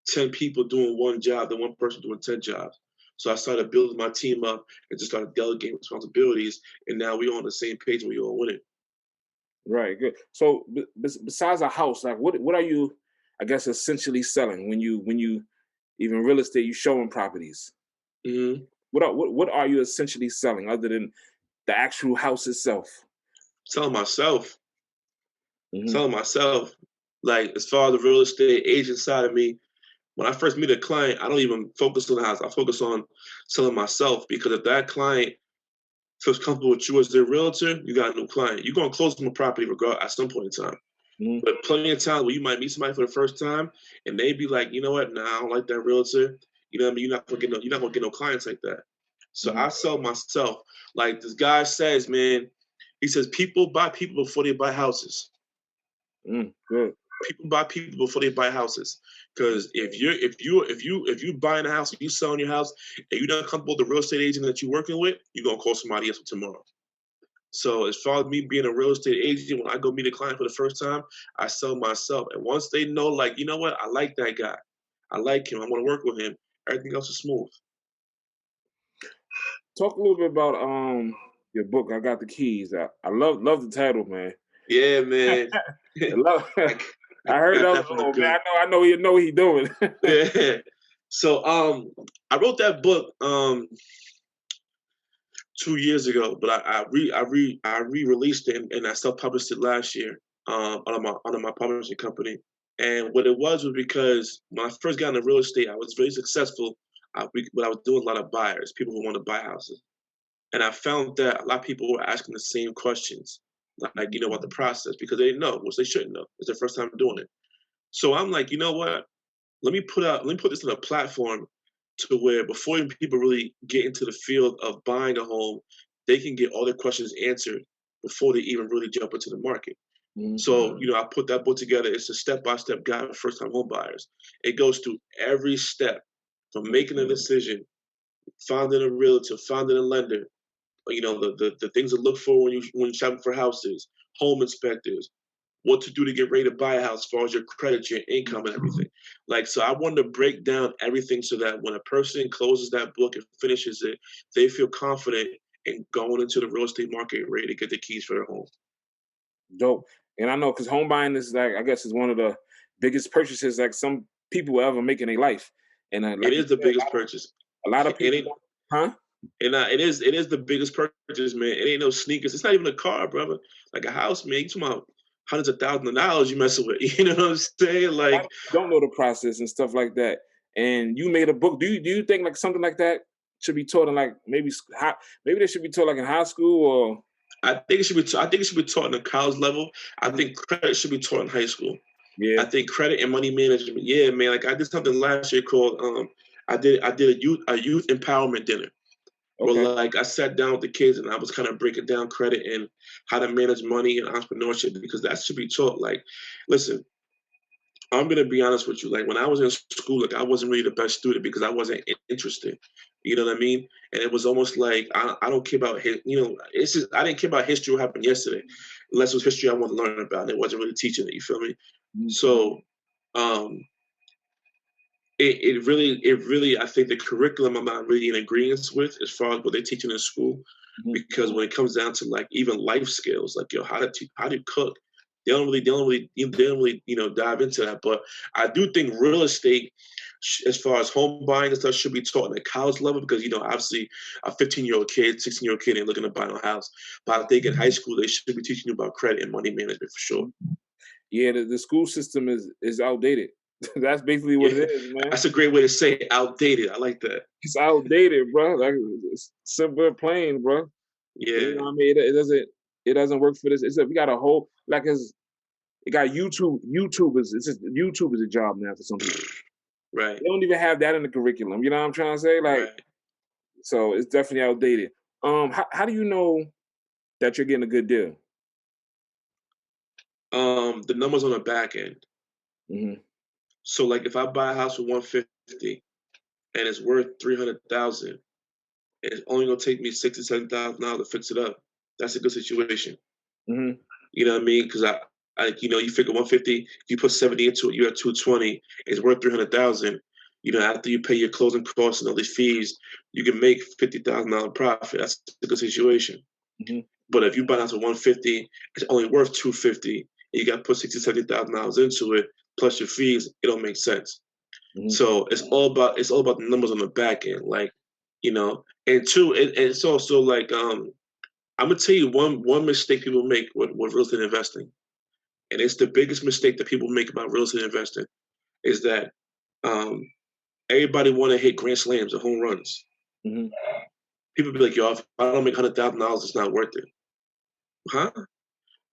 10 people doing one job than one person doing 10 jobs. So I started building my team up and just started delegating responsibilities. And now we're on the same page and we're all winning. Right, good. So besides a house, like what are you, I guess, essentially selling when you even real estate, you showing properties? Mm-hmm. What are you essentially selling other than the actual house itself? Selling myself. Mm-hmm. Selling myself. Like, as far as the real estate agent side of me, when I first meet a client, I don't even focus on the house. I focus on selling myself, because if that client feels comfortable with you as their realtor, you got a new client. You're going to close them a property at some point in time. Mm-hmm. But plenty of times where you might meet somebody for the first time and they be like, you know what, nah, I don't like that realtor. You know what I mean? You're not gonna get no clients like that. So I sell myself. Like this guy says, man, he says people buy people before they buy houses. Good. People buy people before they buy houses. Because if you buying a house, if you selling your house, and you're not comfortable with the real estate agent that you're working with, you're gonna call somebody else tomorrow. So as far as me being a real estate agent, when I go meet a client for the first time, I sell myself. And once they know, like, you know what, I like that guy, I like him, I want to work with him, everything else is smooth. Talk a little bit about your book, I Got the Keys. I love the title, man. Yeah, man. I heard that. Oh, man, I know he know what he doing. Yeah. So I wrote that book 2 years ago, but I re-released it and I self-published it last year under my publishing company. And what it was because when I first got into real estate, I was very successful, but I was doing a lot of buyers, people who want to buy houses. And I found that a lot of people were asking the same questions, like about the process, because they didn't know, which they shouldn't know. It's their first time doing it. So I'm like, you know what? Let me put this on a platform to where before people really get into the field of buying a home, they can get all their questions answered before they even really jump into the market. Mm-hmm. So, I put that book together. It's a step-by-step guide for first-time home buyers. It goes through every step from making a decision, finding a realtor, finding a lender, the things to look for when you're shopping for houses, home inspectors, what to do to get ready to buy a house as far as your credit, your income, and everything. Like, so I wanted to break down everything so that when a person closes that book and finishes it, they feel confident in going into the real estate market ready to get the keys for their home. Dope. And I know, because home buying is, like, I guess, is one of the biggest purchases like some people will ever make in their life. And like it is the biggest purchase. A lot of people, And it is the biggest purchase, man. It ain't no sneakers. It's not even a car, brother. Like a house, man. You talking about hundreds of thousands of dollars you messing with. You know what I'm saying? Like, I don't know the process and stuff like that. And you made a book. Do you think like something like that should be taught in like maybe they should be taught like in high school? Or I think it should be taught in the college level. I think credit should be taught in high school. Yeah. I think credit and money management. Yeah, man. Like I did something last year called I did a youth empowerment dinner. Okay. Where like I sat down with the kids and I was kind of breaking down credit and how to manage money and entrepreneurship, because that should be taught. Like, listen, I'm gonna be honest with you. Like when I was in school, like I wasn't really the best student because I wasn't interested. You know what I mean? And it was almost like I don't care about it's just I didn't care about history, what happened yesterday, unless it was history I wanted to learn about, and it wasn't really teaching it. You feel me? Mm-hmm. So It really, I think the curriculum I'm not really in agreement with as far as what they're teaching in school, because when it comes down to like even life skills, like how to cook, they don't really dive into that. But I do think real estate, as far as home buying and stuff, should be taught at the college level, because obviously a 15-year-old kid, 16-year-old kid ain't looking to buy no house. But I think in high school they should be teaching you about credit and money management for sure. Yeah, the school system is outdated. That's basically what it is, man. That's a great way to say it, outdated. I like that. It's outdated, bro. Like, it's simple and plain, bro. Yeah. You know what I mean? It doesn't work for this. We got a whole, like, it got YouTubers. It's just YouTube is a job now for some people. Right. They don't even have that in the curriculum. You know what I'm trying to say? Like, right. So it's definitely outdated. How do you know that you're getting a good deal? The numbers on the back end. Mm-hmm. So like if I buy a house for $150 and it's worth $300,000, and it's only gonna take me $67,000 to fix it up, that's a good situation. Mm-hmm. You know what I mean? Because you figure 150, you put 70 into it, you're at 220. It's worth 300,000. After you pay your closing costs and all these fees, you can make $50,000 profit. That's a good situation. Mm-hmm. But if you buy out to 150, it's only worth 250. And you got to put $60,000-$70,000 into it plus your fees. It don't make sense. Mm-hmm. So it's all about the numbers on the back end, and two, it's also like I'm gonna tell you one mistake people make with real estate investing, and it's the biggest mistake that people make about real estate investing, is that everybody want to hit grand slams or home runs. Mm-hmm. People be like, "Yo, if I don't make $100,000, it's not worth it." Huh?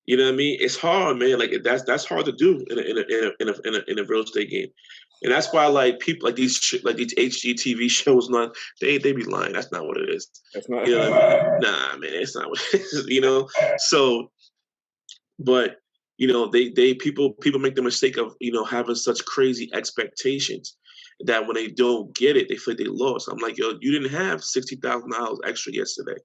You know what I mean? It's hard, man. Like that's hard to do in a real estate game, and that's why like people like these HGTV shows, they be lying. That's not what it is. That's not. You know what I mean? Nah, man, it's not what it is. So, but people make the mistake of having such crazy expectations that when they don't get it, they feel like they lost. I'm like, yo, you didn't have $60,000 extra yesterday.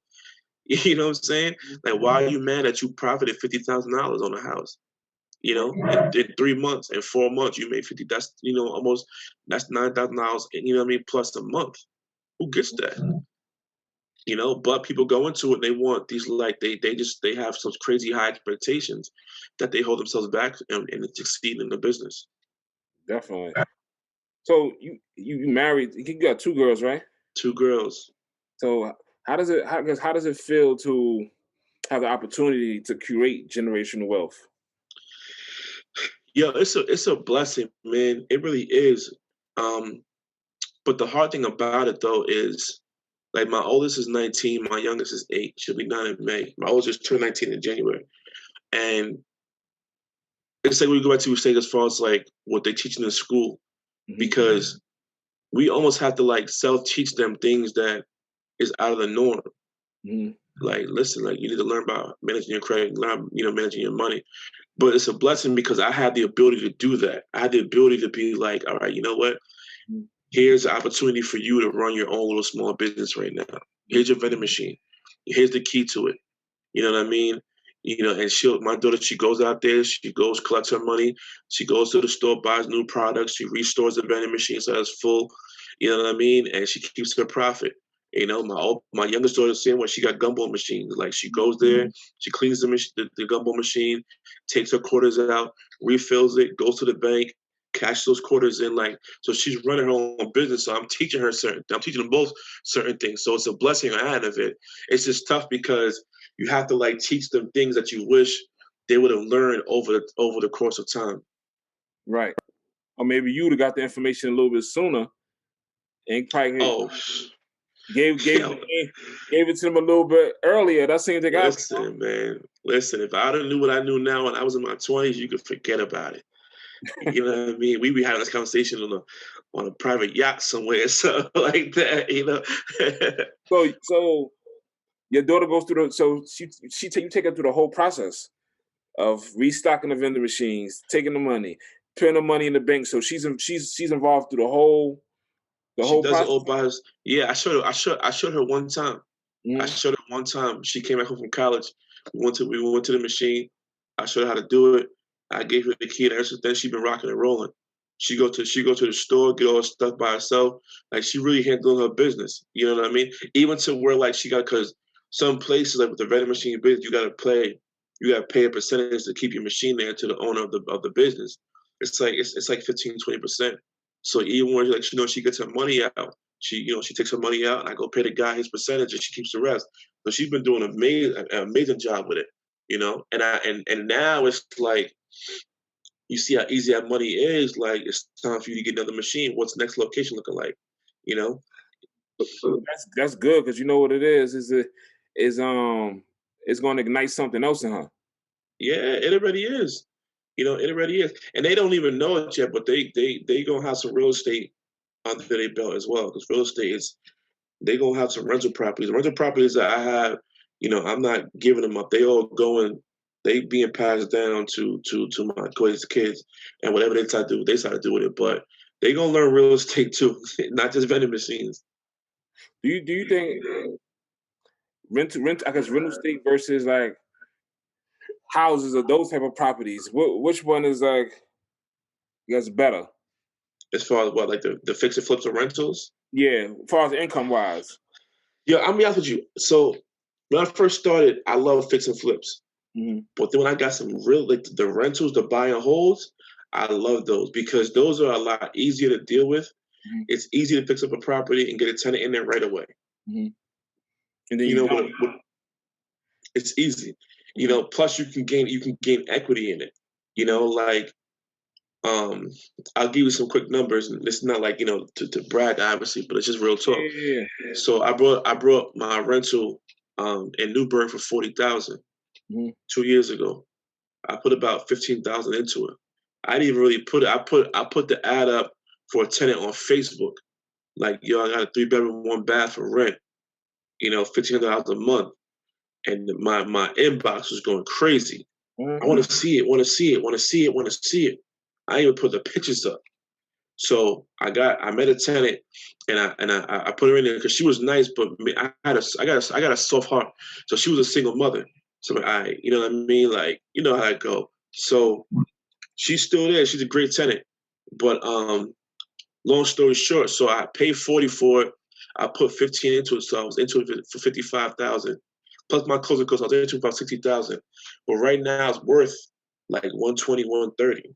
You know what I'm saying? Like, why are you mad that you profited $50,000 on a house? In 3 months, in 4 months, you made 50. That's almost that's $9,000. You know what I mean? Plus a month. Who gets that? But people go into it and they want these they have some crazy high expectations that they hold themselves back and succeed in the business. Definitely. So you married? You got 2 girls, right? 2 girls. So how does it feel to have the opportunity to create generational wealth? Yeah, it's a blessing, man. It really is. But the hard thing about it though is, like, my oldest is 19, my youngest is 8. She'll be 9 in May. My oldest just turned 19 in January, and it's like we go back to say as far as like what they teach in school, mm-hmm. because we almost have to like self-teach them things that is out of the norm. Mm-hmm. Like, listen, like you need to learn about managing your credit, learn, managing your money. But it's a blessing because I had the ability to do that. I had the ability to be like, all right, you know what? Mm-hmm. Here's an opportunity for you to run your own little small business right now. Here's your vending machine. Here's the key to it. You know what I mean? And my daughter, she goes out there, she goes, collects her money, she goes to the store, buys new products, she restores the vending machine so it's full, you know what I mean? And she keeps her profit. My youngest daughter, same way, she got gumball machines. Like, she goes there, she cleans the gumball machine, takes her quarters out, refills it, goes to the bank, cash those quarters in. Like, so she's running her own business. So I'm teaching them both certain things. So it's a blessing I had of it. It's just tough because you have to like teach them things that you wish they would have learned over the course of time. Right. Or maybe you would have got the information a little bit sooner and probably gave it to them a little bit earlier. That seems like Listen, if I knew what I knew now when I was in my 20s, you could forget about it. You know what I mean? We be having this conversation on a private yacht somewhere, so like that, So your daughter goes through you take her through the whole process of restocking the vending machines, taking the money, putting the money in the bank. So she's involved through the whole process. All by herself. Yeah, I showed her one time. Mm-hmm. I showed her one time. She came back home from college. We went to the machine. I showed her how to do it. I gave her the key, and then she's been rocking and rolling. She go to the store, get all her stuff by herself. Like she really handling her business. You know what I mean? Even to where like she got, because some places like with the vending machine business, you gotta pay a percentage to keep your machine there to the owner of the business. It's like 15-20%. So even when like she gets her money out, she takes her money out and I go pay the guy his percentage and she keeps the rest. So she's been doing an amazing job with it. And now it's like you see how easy that money is. Like it's time for you to get another machine. What's next location looking like? You know. That's good because you know what it is it's going to ignite something else in her. Yeah, it already is. It already is, and they don't even know it yet. But they gonna have some real estate under their belt as well, because real estate is they gonna have some rental properties. Rental properties that I have, I'm not giving them up. They all going. They being passed down to my kids, and whatever they decide to do, they decide to do with it. But they gonna learn real estate too, not just vending machines. Do you think rental estate versus like houses or those type of properties, which one is like better? As far as what, like the fix and flips or rentals? Yeah, as far as income wise. Yeah, I'm gonna be honest with you. So when I first started, I love fix and flips. Mm-hmm. But then when I got some real, like the rentals, the buy and holds, I love those because those are a lot easier to deal with. Mm-hmm. It's easy to fix up a property and get a tenant in there right away. Mm-hmm. And then it's easy. Mm-hmm. Plus you can gain equity in it. Like I'll give you some quick numbers, and it's not like to brag obviously, but it's just real talk. Yeah. So I brought my rental in Newburgh for $40,000 2 years ago. I put about $15,000 into it. I didn't even really put it. I put the ad up for a tenant on Facebook, like I got a 3-bedroom, 1 bath for rent. $1,500 a month, and my inbox was going crazy. Mm-hmm. I want to see it. Want to see it. Want to see it. Want to see it. I even put the pictures up. So I met a tenant, and I put her in there because she was nice, but I got a soft heart. So she was a single mother. So you know what I mean? Like, you know how it go. So she's still there. She's a great tenant. But long story short, so I paid $40,000 for it. I put $15,000 into it, so I was into it for $55,000. Plus my closing costs, I was into it about $60,000. But right now it's worth like $120,000, $130,000.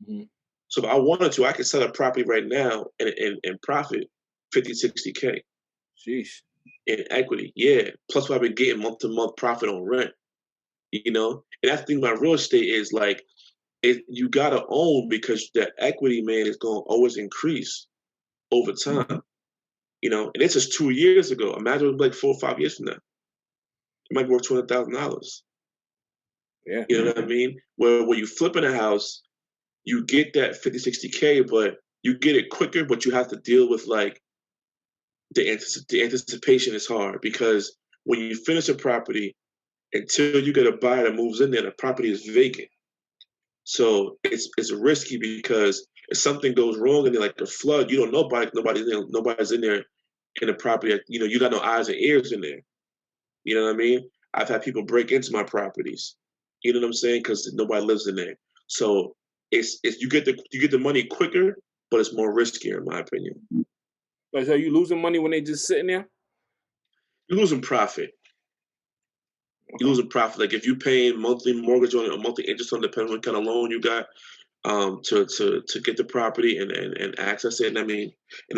Mm-hmm. So if I wanted to, I could sell a property right now and profit $50,000, $60,000. Sheesh. In equity, yeah. Plus what I've been getting month-to-month profit on rent. And that's the thing about real estate is like, you gotta own because the equity, man, is gonna always increase over time. Mm-hmm. And this is 2 years ago. Imagine like 4 or 5 years from now. It might be worth $200,000. Yeah. You know what I mean? Where you flipping a house, you get that $50,000, $60,000, but you get it quicker, but you have to deal with like the anticipation is hard because when you finish a property, until you get a buyer that moves in there, the property is vacant. So it's risky because if something goes wrong and like a flood, you don't know nobody's in there in the property. You got no eyes and ears in there. You know what I mean? I've had people break into my properties. You know what I'm saying? Because nobody lives in there. So it's you get the money quicker, but it's more riskier in my opinion. So you losing money when they just sitting there? You're losing profit. Okay. You losing profit. Like if you paying monthly mortgage on it or monthly interest on, depending on what kind of loan you got, to get the property and access it, and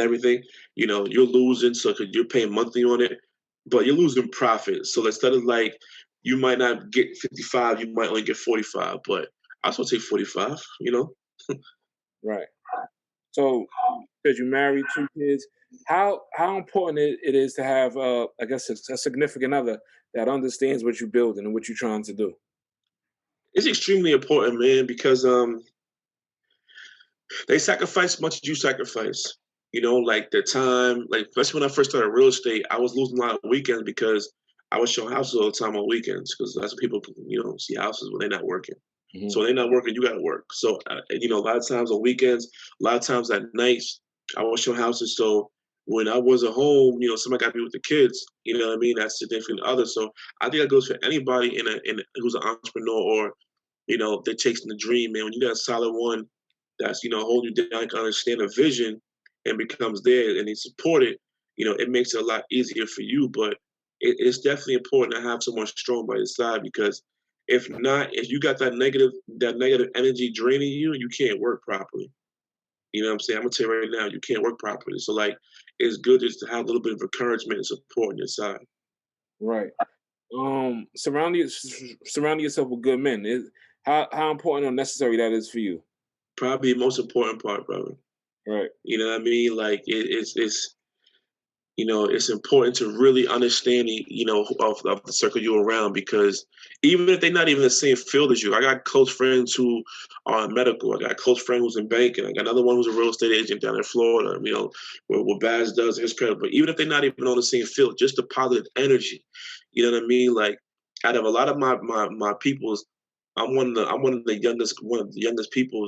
everything, you're losing. So because you're paying monthly on it, but you're losing profit. So instead of like you might not get 55, you might only get 45, but I still take 45. Right. So because you married, 2 kids, how important it is to have I guess a significant other that understands what you're building and what you're trying to do? It's extremely important, man, because they sacrifice as much as you sacrifice. Like the time, like especially when I first started real estate, I was losing a lot of weekends because I was showing houses all the time on weekends because that's what people see houses when they're not working. Mm-hmm. So when they're not working, you got to work. So a lot of times on weekends, a lot of times at nights, I was showing houses. So when I wasn't home, somebody got to be with the kids. You know what I mean? That's significant other. So I think that goes for anybody in who's an entrepreneur or they're chasing the dream, man. When you got a solid one, that's holding you down, can understand a vision and becomes there and they support it, it makes it a lot easier for you. But it's definitely important to have someone strong by your side, because if not, if you got that negative energy draining you, you can't work properly. You know what I'm saying? I'm gonna tell you right now, you can't work properly. So like, it's good just to have a little bit of encouragement and support on your side. Right. Surrounding yourself with good men. How important or necessary that is for you? Probably the most important part, brother. Right. You know what I mean? Like it's important to really understanding, of the circle you're around, because even if they're not even the same field as you, I got close friends who are in medical. I got a close friend who's in banking. I got another one who's a real estate agent down in Florida, what Baz does in his credit. But even if they're not even on the same field, just the positive energy, you know what I mean? Like, out of a lot of my peoples, I'm one of the youngest people,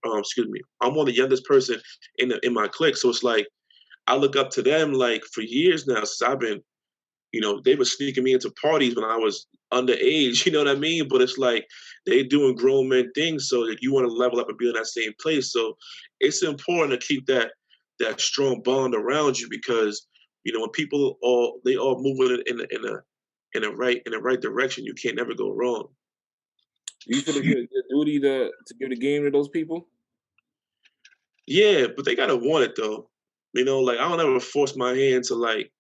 excuse me. I'm one of the youngest person in my clique. So it's like, I look up to them like for years now, since I've been, they were sneaking me into parties when I was underage, you know what I mean? But it's like they doing grown men things, so that you want to level up and be in that same place. So it's important to keep that strong bond around you, because when people all moving in the right direction, you can't never go wrong. Do you feel it's your duty to give the game to those people? Yeah, but they gotta want it though. Like, I don't ever force my hand to like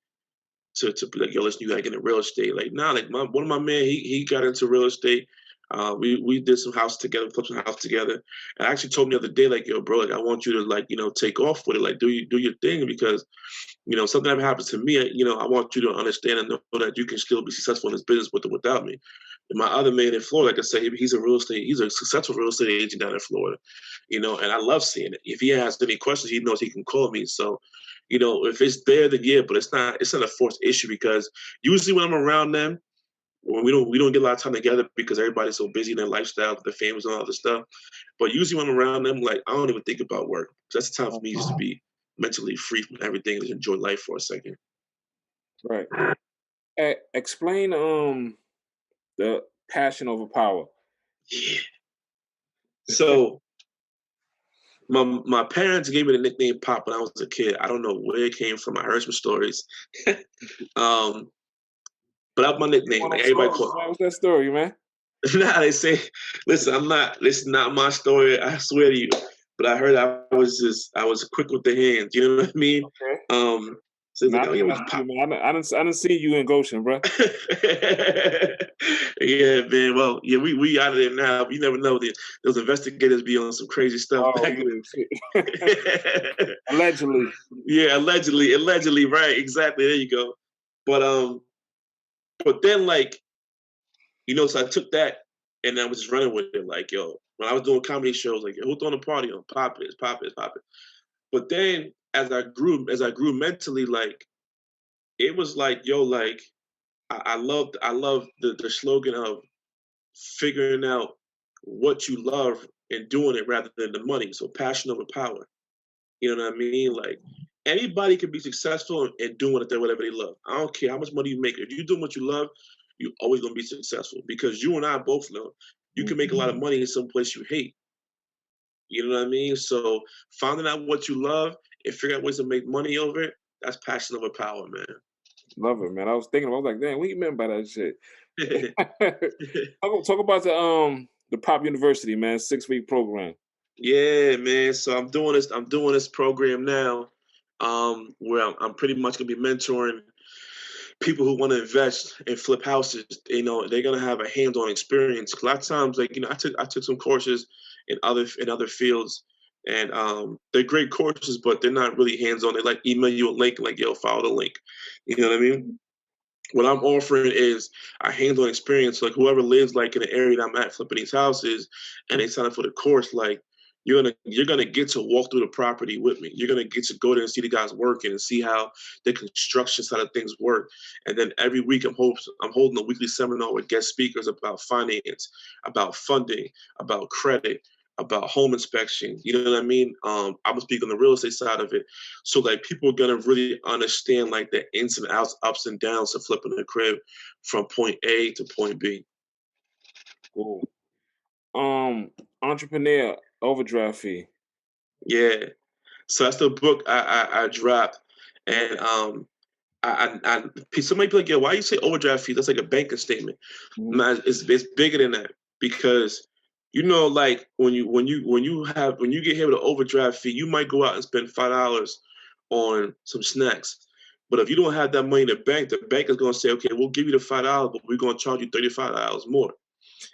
to be like, yo, listen, you gotta get in real estate. Like, nah, like one of my men, he got into real estate. We did some house together, flipped some house together. And I actually told him the other day, like, yo, bro, like, I want you to like, take off with it, like, do your thing, because something ever happens to me, I want you to understand and know that you can still be successful in this business with or without me. And my other man in Florida, like I said, he's a successful real estate agent down in Florida, and I love seeing it. If he has any questions, he knows he can call me. So, if it's there, then yeah, but it's not a forced issue, because usually when I'm around them, when we don't get a lot of time together because everybody's so busy in their lifestyle, their families and all this stuff. But usually when I'm around them, like, I don't even think about work. That's the time for me just to be mentally free from everything and just enjoy life for a second. Right. Explain the passion over power. Yeah. So my parents gave me the nickname Pop when I was a kid. I don't know where it came from. I heard some stories. But that's my nickname. Like, everybody called. What's that story, man? Nah, they say, listen, this is not my story. I swear to you. But I heard I was quick with the hands. You know what I mean? Okay. So it's like, oh, yeah, we Pop. I didn't see you in Goshen, bro. Yeah, man. Well, yeah, we out of there now. You never know. Those investigators be on some crazy stuff. Oh, yeah. Allegedly. Yeah, allegedly, right? Exactly. There you go. But then, like, so I took that and I was just running with it. Like, yo, when I was doing comedy shows, like, yo, who throwing a party on? Pop it, pop it, pop it. But then as I grew mentally, like, it was like, yo, like, I loved the slogan of figuring out what you love and doing it rather than the money. So passion over power. You know what I mean? Like, anybody can be successful in doing whatever they love. I don't care how much money you make. If you're doing what you love, you're always gonna be successful, because you and I both know you can make a lot of money in some place you hate. You know what I mean? So finding out what you love and figuring out ways to make money over it, that's passion over power, man. Love it, man. I was like, damn, what you meant by that shit? Talk about the Pop University, man, 6-week program. Yeah, man. So I'm doing this program now, where I'm pretty much gonna be mentoring people who want to invest and flip houses. They're gonna have a hands-on experience. A lot of times, like, I took some courses in other fields, and they're great courses, but they're not really hands-on. They like email you a link, like, yo, follow the link. You know what I mean? What I'm offering is a hands-on experience. Like, whoever lives like in the area that I'm at flipping these houses, and they sign up for the course, like, you're gonna get to walk through the property with me. You're gonna get to go there and see the guys working and see how the construction side of things work. And then every week I'm holding a weekly seminar with guest speakers about finance, about funding, about credit, about home inspection. You know what I mean? I'm gonna speak on the real estate side of it. So, like, people are gonna really understand, like, the ins and outs, ups and downs of flipping a crib from point A to point B. Cool. Entrepreneur, Overdraft fee. Yeah. So that's the book I dropped, and somebody be like, "Yo, why you say overdraft fee? That's like a banking statement." Mhm. Man, it's bigger than that because like when you get hit with an overdraft fee, you might go out and spend $5 on some snacks. But if you don't have that money in the bank is gonna say, okay, we'll give you the $5, but we're gonna charge you $35 more.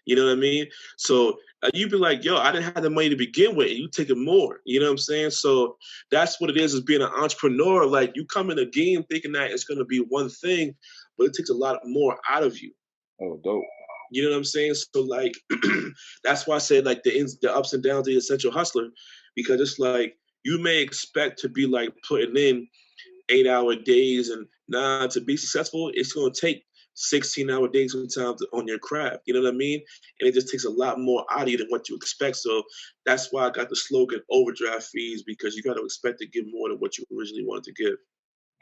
You know what I mean? So you'd be like, yo, I didn't have the money to begin with, and you take it more. You know what I'm saying? So that's what it is being an entrepreneur. Like you come in a game thinking that it's gonna be one thing, but it takes a lot more out of you. Oh, dope. You know what I'm saying? So like that's why I said like the ups and downs of the essential hustler, because it's like you may expect to be like putting in 8-hour days, and to be successful, it's gonna take 16-hour days sometimes on your craft. You know what I mean? And it just takes a lot more out of you than what you expect. So that's why I got the slogan overdraft fees, because you got to expect to give more than what you originally wanted to give.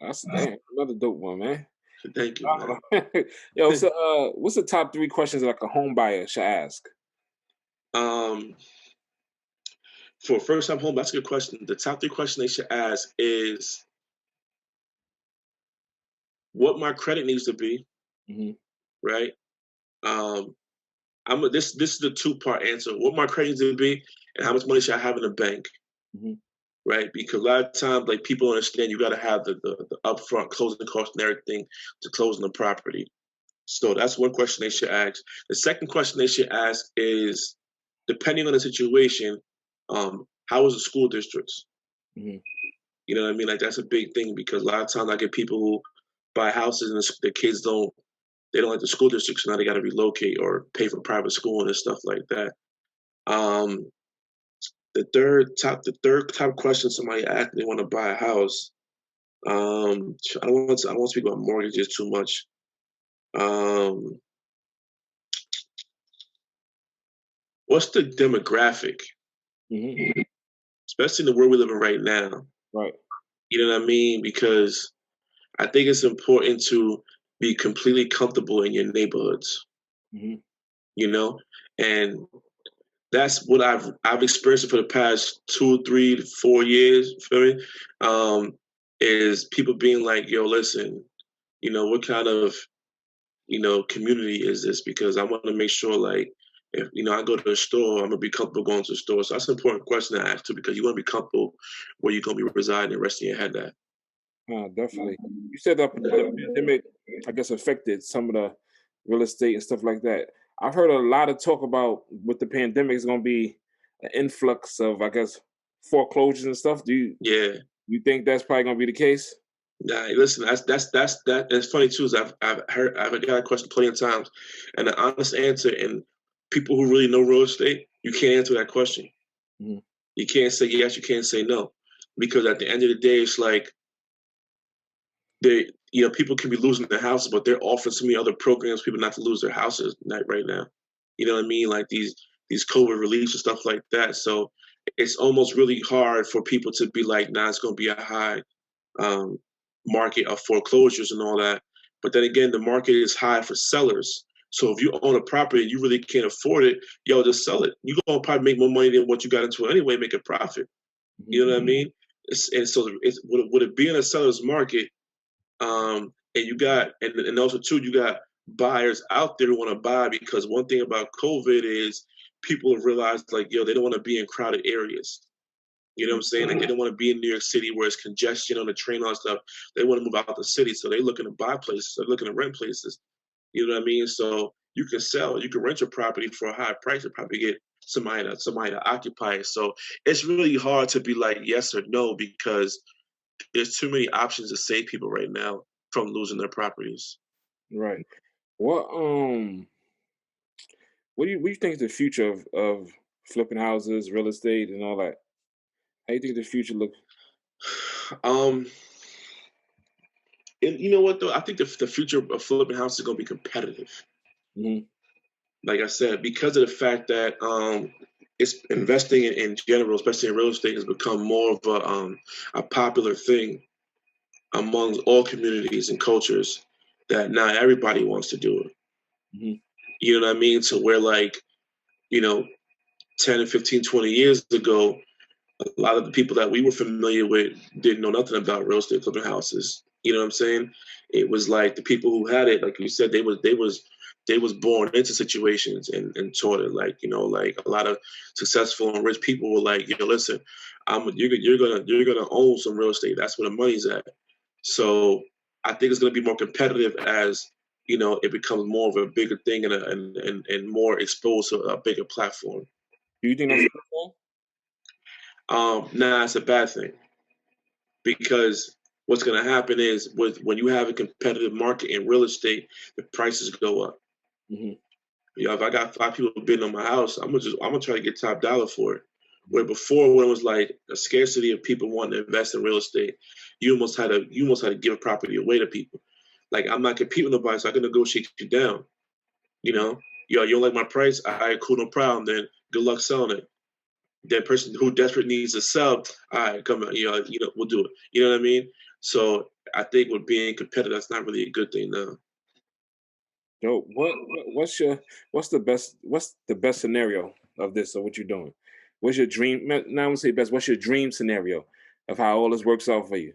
That's another dope one, man. So thank you, man. Yo, so what's the top 3 questions like a home buyer should ask? For a first-time home, that's a good question. The top 3 questions they should ask is what my credit needs to be, Mm-hmm. right? This is the 2-part answer. What my credit needs to be, and how much money should I have in the bank, Mm-hmm. right? Because a lot of times, like people understand, you got to have the upfront closing costs and everything to closing the property. So that's one question they should ask. The second question they should ask is, depending on the situation, how is the school districts? Mm-hmm. You know what I mean? Like that's a big thing, because a lot of times I get people who buy houses and the kids they don't like the school districts, so now they got to relocate or pay for private school and stuff like that. The third top question somebody asked, they want to buy a house. I don't want to speak about mortgages too much. What's the demographic? Mm-hmm. Especially in the world we live in right now. Right. You know what I mean? Because I think it's important to be completely comfortable in your neighborhoods. Mm-hmm. You know, and that's what I've experienced for the past 2, 3, 4 years. Feel me? Is people being like, "Yo, listen, what kind of community is this?" Because I want to make sure, like, if I go to the store, I'm gonna be comfortable going to the store. So that's an important question to ask too, because you want to be comfortable where you're gonna be residing and resting your head at. Definitely. You said that the pandemic, I guess, affected some of the real estate and stuff like that. I've heard a lot of talk about with the pandemic is going to be an influx of, I guess, foreclosures and stuff. Do Yeah. you think that's probably going to be the case? Nah, listen, that's funny too. Is I've got a question plenty of times, and the honest answer, and people who really know real estate, you can't answer that question. Mm-hmm. You can't say yes, you can't say no, because at the end of the day, it's like people can be losing their houses, but they're offering so many other programs for people not to lose their houses right now. You know what I mean? Like these COVID reliefs and stuff like that. So it's almost really hard for people to be like, nah, it's going to be a high market of foreclosures and all that. But then again, the market is high for sellers. So if you own a property and you really can't afford it, yo, just sell it. You're going to probably make more money than what you got into it anyway, make a profit. Mm-hmm. You know what I mean? And so would it be in a seller's market, and you got, and also too, you got buyers out there who want to buy, because one thing about COVID is people have realized, like, yo, they don't want to be in crowded areas. You know what I'm saying? Like, they don't want to be in New York City where it's congestion on the train, all that stuff. They want to move out the city, so they're looking to buy places. They're looking to rent places. You know what I mean? So you can rent your property for a high price and probably get somebody to occupy it. So it's really hard to be like yes or no, because there's too many options to save people right now from losing their properties. Right. What do you think is the future of flipping houses, real estate, and all that? How do you think the future looks? And you know what though? I think the future of flipping houses is going to be competitive. Mm-hmm. Like I said, because of the fact that it's investing in general, especially in real estate, has become more of a popular thing among all communities and cultures, that not everybody wants to do it. Mm-hmm. You know what I mean? So where, like, you know, 10 and 15, 20 years ago, a lot of the people that we were familiar with didn't know nothing about real estate flipping houses. You know what I'm saying? It was like the people who had it, like you said, they was born into situations and taught it. Like, you know, like a lot of successful and rich people were like, you know, listen, you're gonna own some real estate. That's where the money's at. So I think it's gonna be more competitive as, you know, it becomes more of a bigger thing and more exposed to a bigger platform. Do you think that's a good thing? Nah, it's a bad thing because what's going to happen is when you have a competitive market in real estate, the prices go up. Mm-hmm. You know, if I got 5 people bidding on my house, I'm gonna try to get top dollar for it. Where before, when it was like a scarcity of people wanting to invest in real estate, you almost had to give a property away to people. Like, I'm not competing with nobody, so I can negotiate you down. You know, yo, you don't like my price? All right, cool, no problem. Then good luck selling it. That person who desperate needs to sell, all right, come on, you know, we'll do it. You know what I mean? So I think with being competitive, that's not really a good thing now. Yo, what's the best scenario of this or what you're doing? What's your dream? Not I would say best. What's your dream scenario of how all this works out for you?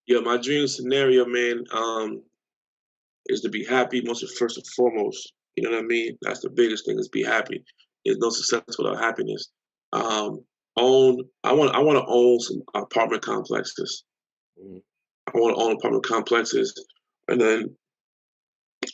Yeah, my dream scenario, man, is to be happy first and foremost. You know what I mean? That's the biggest thing is be happy. There's no success without happiness. I want to own some apartment complexes. Mm-hmm. I want to own apartment complexes, and then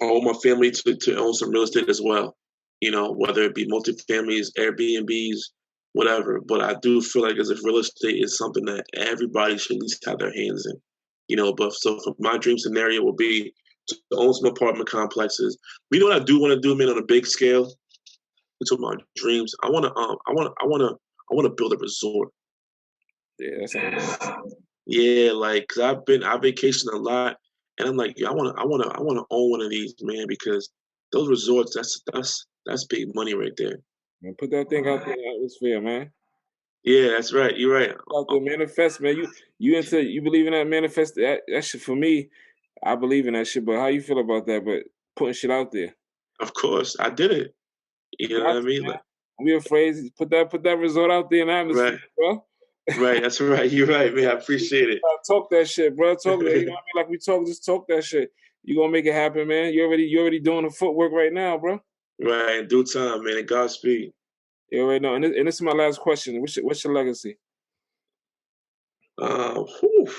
I want my family to own some real estate as well. You know, whether it be multifamilies, Airbnbs, whatever. But I do feel like as if real estate is something that everybody should at least have their hands in. You know, but so for my dream scenario would be to own some apartment complexes. But you know what I do want to do, man, on a big scale? Into my dreams. I want to build a resort. Yeah, that sounds good. Yeah, like, cause I vacation a lot, and I'm like, yeah, I want to own one of these, man, because those resorts, that's big money right there. Man, put that thing out there in the atmosphere, man. Yeah, that's right. You're right. Out there, manifest, man. You believe in that manifest? That shit for me. I believe in that shit. But how you feel about that? But putting shit out there. Of course, I did it. You know what I mean? Man. We afraid put that resort out there in the atmosphere, Right. bro. Right, that's right. You're right, man. I appreciate it. Talk that shit, bro. Talk that. You know what I mean? Like we talk, just talk that shit. You gonna make it happen, man. You already doing the footwork right now, bro. Right, in due time, man. And Godspeed. You already know. And this is my last question. What's your legacy? Whew.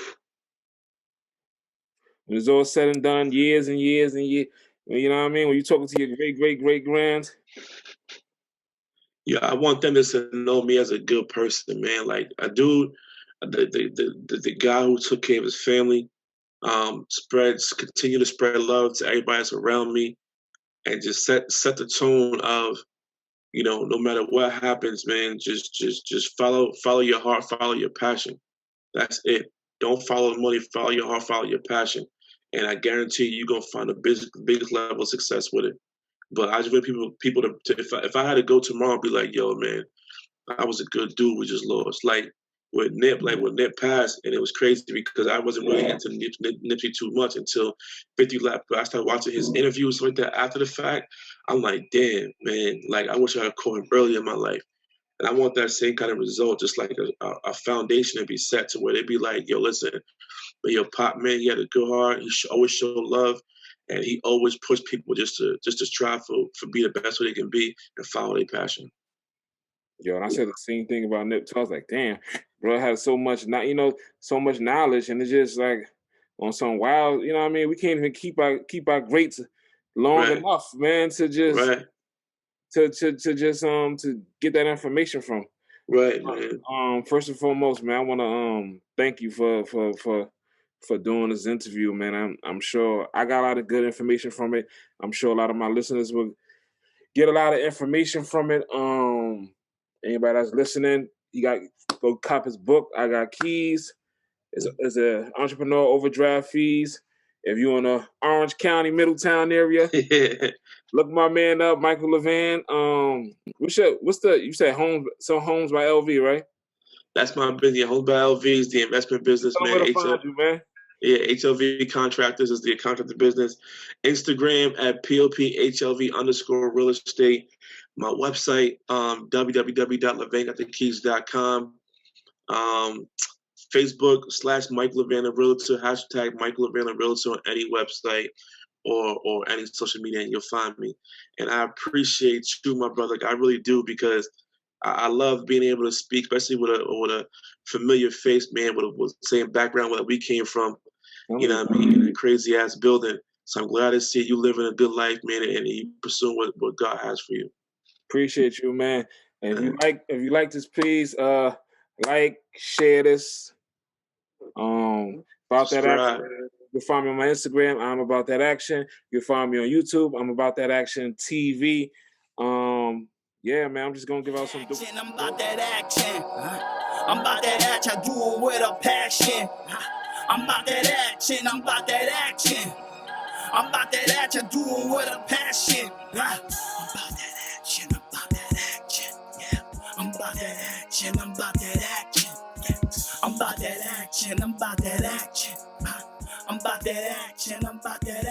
When it's all said and done, years and years and years, you know what I mean? When you talking to your great grands. Yeah, I want them to know me as a good person, man. Like a dude, the guy who took care of his family, continue to spread love to everybody that's around me, and just set the tone of, you know, no matter what happens, man, just follow your heart, follow your passion. That's it. Don't follow the money, follow your heart, follow your passion, and I guarantee you're gonna find the biggest level of success with it. But I just want people to if I had to go tomorrow, and be like, yo, man, I was a good dude. We just lost. Like when Nip passed, and it was crazy because I wasn't really into Nipsey too much until 50 Lap. But I started watching his interviews like that after the fact. I'm like, damn, man, like I wish I had caught him early in my life. And I want that same kind of result, just like a foundation to be set to where they be like, yo, listen, but your Pop, man, he had a good heart. He always showed love, and he always pushed people just to strive for be the best way they can be and follow their passion. Yo, and I said the same thing about Nip too. I was like, damn, bro has so much so much knowledge, and it's just like on some wild, you know what I mean? We can't even keep our greats long enough, man, to just to get that information from. Right, man. First and foremost, man, I wanna thank you for doing this interview, man. I'm sure I got a lot of good information from it. I'm sure a lot of my listeners will get a lot of information from it. Anybody that's listening, you got go cop his book. I Got Keys. It's a entrepreneur overdraft fees. If you're in the Orange County, Middletown area, look my man up, Michael Lavan. You said Homes by LV, right? That's my business. Homes by LV is the investment business, man. Where to find you, man. Yeah, HLV Contractors is the contractor business. Instagram at POP HLV _real estate. my website, www.lavangatthekeys.com. Facebook / Mike Lavan, a realtor, hashtag Mike Lavan, a realtor on any website or any social media, and you'll find me. And I appreciate you, my brother. I really do, because I love being able to speak, especially with a familiar face, man, with the same background where we came from, you know what I mean, in a crazy ass building. So I'm glad to see you living a good life, man, and you pursuing what God has for you. Appreciate you, man. And if you like this, please like, share this. About that action. You'll find me on my Instagram. I'm About That Action. You'll find me on YouTube. I'm About That Action TV. Yeah, man. I'm just gonna give out some. I'm about that action. I'm about that action. I do it with a passion. I'm about that action. I'm about that action. I'm about that action. I do it with a passion. I'm about that action. I'm about that action. Yeah. I'm about that action. I'm about that action. Yeah. I'm about that action. I'm about that action. I'm about that action. I'm about that